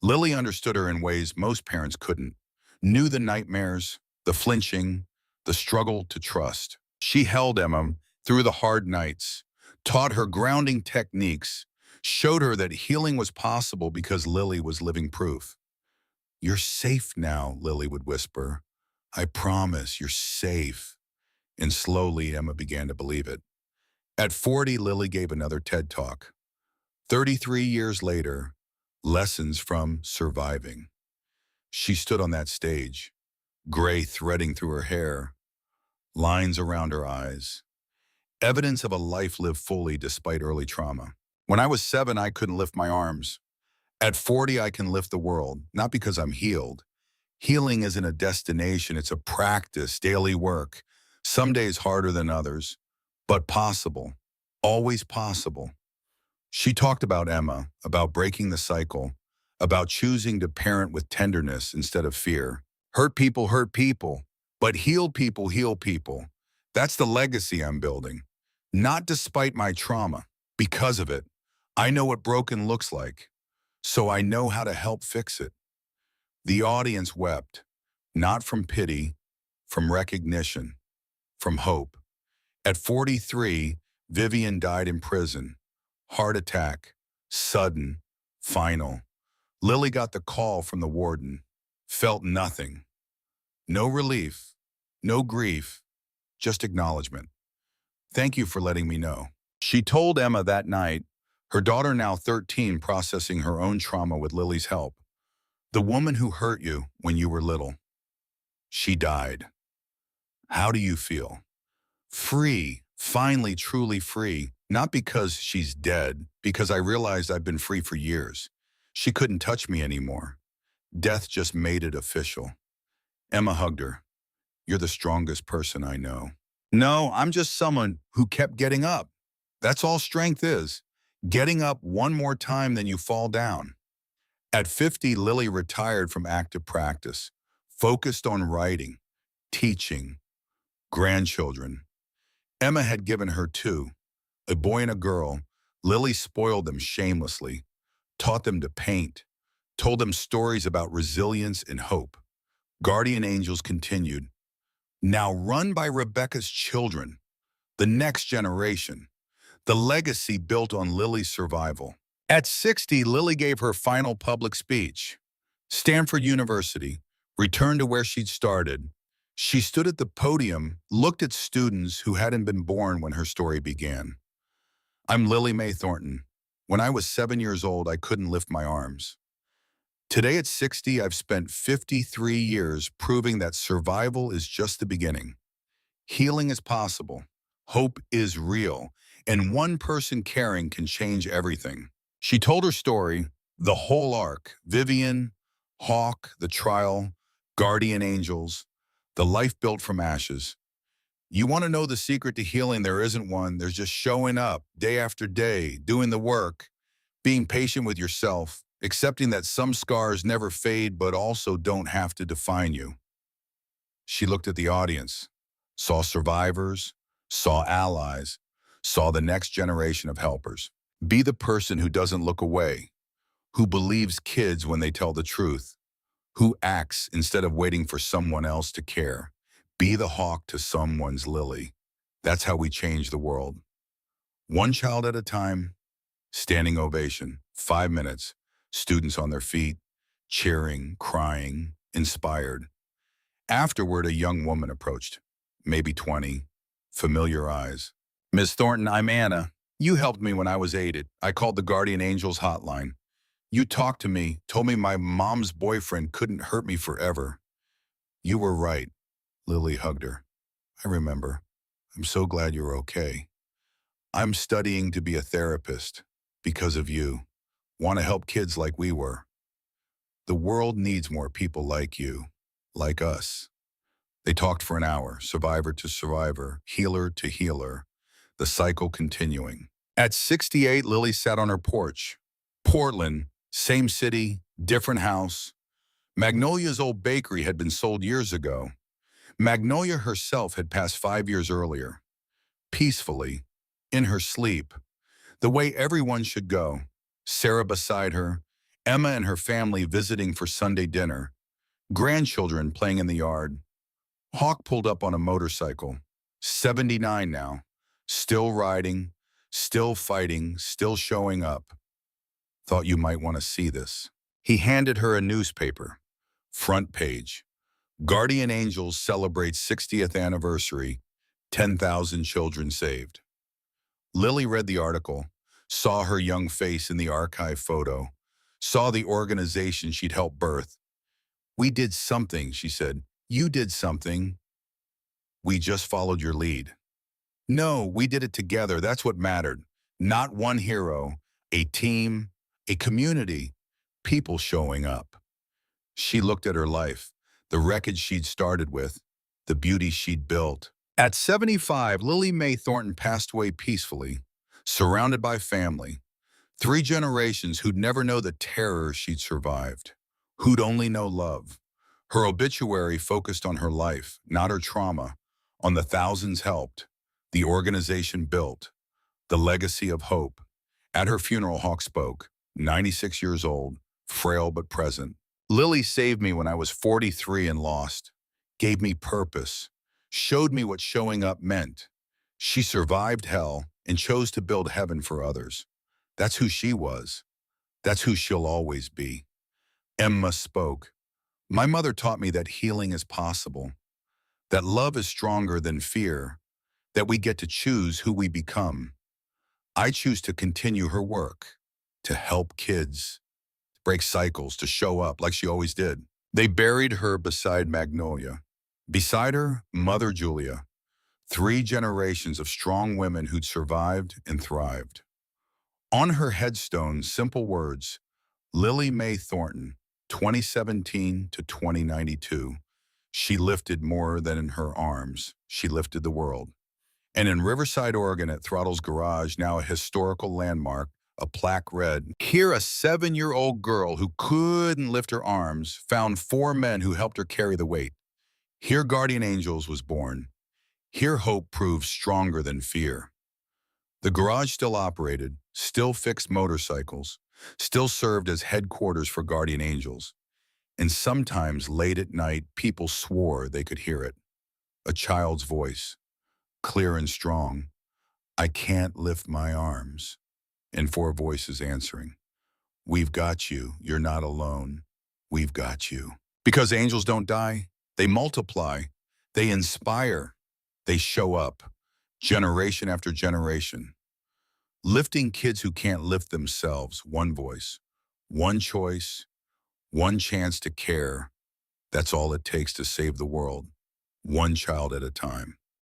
Lily understood her in ways most parents couldn't. Knew the nightmares, the flinching, the struggle to trust. She held Emma through the hard nights, taught her grounding techniques, showed her that healing was possible because Lily was living proof. "You're safe now," Lily would whisper. "I promise, you're safe." And slowly, Emma began to believe it. At 40, Lily gave another TED Talk. 33 years later, lessons from surviving. She stood on that stage, gray threading through her hair, lines around her eyes, evidence of a life lived fully despite early trauma. When I was 7, I couldn't lift my arms. At 40, I can lift the world, not because I'm healed. Healing isn't a destination, it's a practice, daily work. Some days harder than others, but possible, always possible. She talked about Emma, about breaking the cycle, about choosing to parent with tenderness instead of fear. Hurt people, but heal people. That's the legacy I'm building. Not despite my trauma, because of it. I know what broken looks like, so I know how to help fix it. The audience wept, not from pity, from recognition, from hope. At 43, Vivian died in prison. Heart attack, sudden, final. Lily got the call from the warden, felt nothing. No relief, no grief, just acknowledgement. "Thank you for letting me know." She told Emma that night, her daughter now 13, processing her own trauma with Lily's help. "The woman who hurt you when you were little, she died. How do you feel?" Free, finally truly free, not because she's dead, because I realized I've been free for years. She couldn't touch me anymore. Death just made it official. Emma hugged her. "You're the strongest person I know." "No, I'm just someone who kept getting up. That's all strength is. Getting up one more time than you fall down." At 50, Lily retired from active practice, focused on writing, teaching, grandchildren. Emma had given her 2, a boy and a girl. Lily spoiled them shamelessly, taught them to paint, told them stories about resilience and hope. Guardian Angels continued, now run by Rebecca's children, the next generation, the legacy built on Lily's survival. At 60, Lily gave her final public speech. Stanford University, returned to where she'd started. She stood at the podium, looked at students who hadn't been born when her story began. "I'm Lily Mae Thornton. When I was 7 years old, I couldn't lift my arms. Today at 60, I've spent 53 years proving that survival is just the beginning. Healing is possible. Hope is real. And one person caring can change everything." She told her story, the whole arc: Vivian, Hawk, the trial, Guardian Angels, the life built from ashes. You want to know the secret to healing? There isn't one. There's just showing up day after day, doing the work, being patient with yourself, accepting that some scars never fade but also don't have to define you. She looked at the audience, saw survivors, saw allies, saw the next generation of helpers. Be the person who doesn't look away, who believes kids when they tell the truth, Who acts instead of waiting for someone else to care? Be the hawk to someone's lily. That's how we change the world. One child at a time, standing ovation, 5 minutes, students on their feet, cheering, crying, inspired. Afterward, a young woman approached, maybe 20, familiar eyes. Miss Thornton, I'm Anna. You helped me when I was aided. I called the Guardian Angels hotline. You talked to me, told me my mom's boyfriend couldn't hurt me forever. You were right. Lily hugged her. I remember. I'm so glad you're okay. I'm studying to be a therapist because of you. Want to help kids like we were. The world needs more people like you, like us. They talked for an hour, survivor to survivor, healer to healer, the cycle continuing. At 68, Lily sat on her porch. Portland, same city, different house. Magnolia's old bakery had been sold years ago. Magnolia herself had passed 5 years earlier. Peacefully, in her sleep, the way everyone should go. Sarah beside her, Emma and her family visiting for Sunday dinner, grandchildren playing in the yard. Hawk pulled up on a motorcycle, 79 now, still riding, still fighting, still showing up. Thought you might want to see this. He handed her a newspaper. Front page. Guardian Angels celebrates 60th anniversary, 10,000 children saved. Lily read the article, saw her young face in the archive photo, saw the organization she'd helped birth. We did something, she said. You did something. We just followed your lead. No, we did it together. That's what mattered. Not one hero, a team, a community, people showing up. She looked at her life, the wreckage she'd started with, the beauty she'd built. At 75, Lily Mae Thornton passed away peacefully, surrounded by family. 3 generations who'd never know the terror she'd survived, who'd only know love. Her obituary focused on her life, not her trauma, on the thousands helped, the organization built, the legacy of hope. At her funeral, Hawk spoke, 96 years old, frail but present. Lily saved me when I was 43 and lost, gave me purpose, showed me what showing up meant. She survived hell and chose to build heaven for others. That's who she was. That's who she'll always be. Emma spoke. My mother taught me that healing is possible, that love is stronger than fear, that we get to choose who we become. I choose to continue her work, to help kids, break cycles, to show up like she always did. They buried her beside Magnolia. Beside her, Mother Julia. 3 generations of strong women who'd survived and thrived. On her headstone, simple words, Lily Mae Thornton, 2017 to 2092. She lifted more than in her arms. She lifted the world. And in Riverside, Oregon, at Throttle's Garage, now a historical landmark, a plaque read, here a 7-year-old girl who couldn't lift her arms found 4 men who helped her carry the weight. Here Guardian Angels was born. Here hope proved stronger than fear. The garage still operated, still fixed motorcycles, still served as headquarters for Guardian Angels. And sometimes late at night, people swore they could hear it. A child's voice, clear and strong. I can't lift my arms. And 4 voices answering. We've got you. You're not alone. We've got you. Because angels don't die. They multiply. They inspire. They show up. Generation after generation. Lifting kids who can't lift themselves. One voice. One choice. One chance to care. That's all it takes to save the world. One child at a time.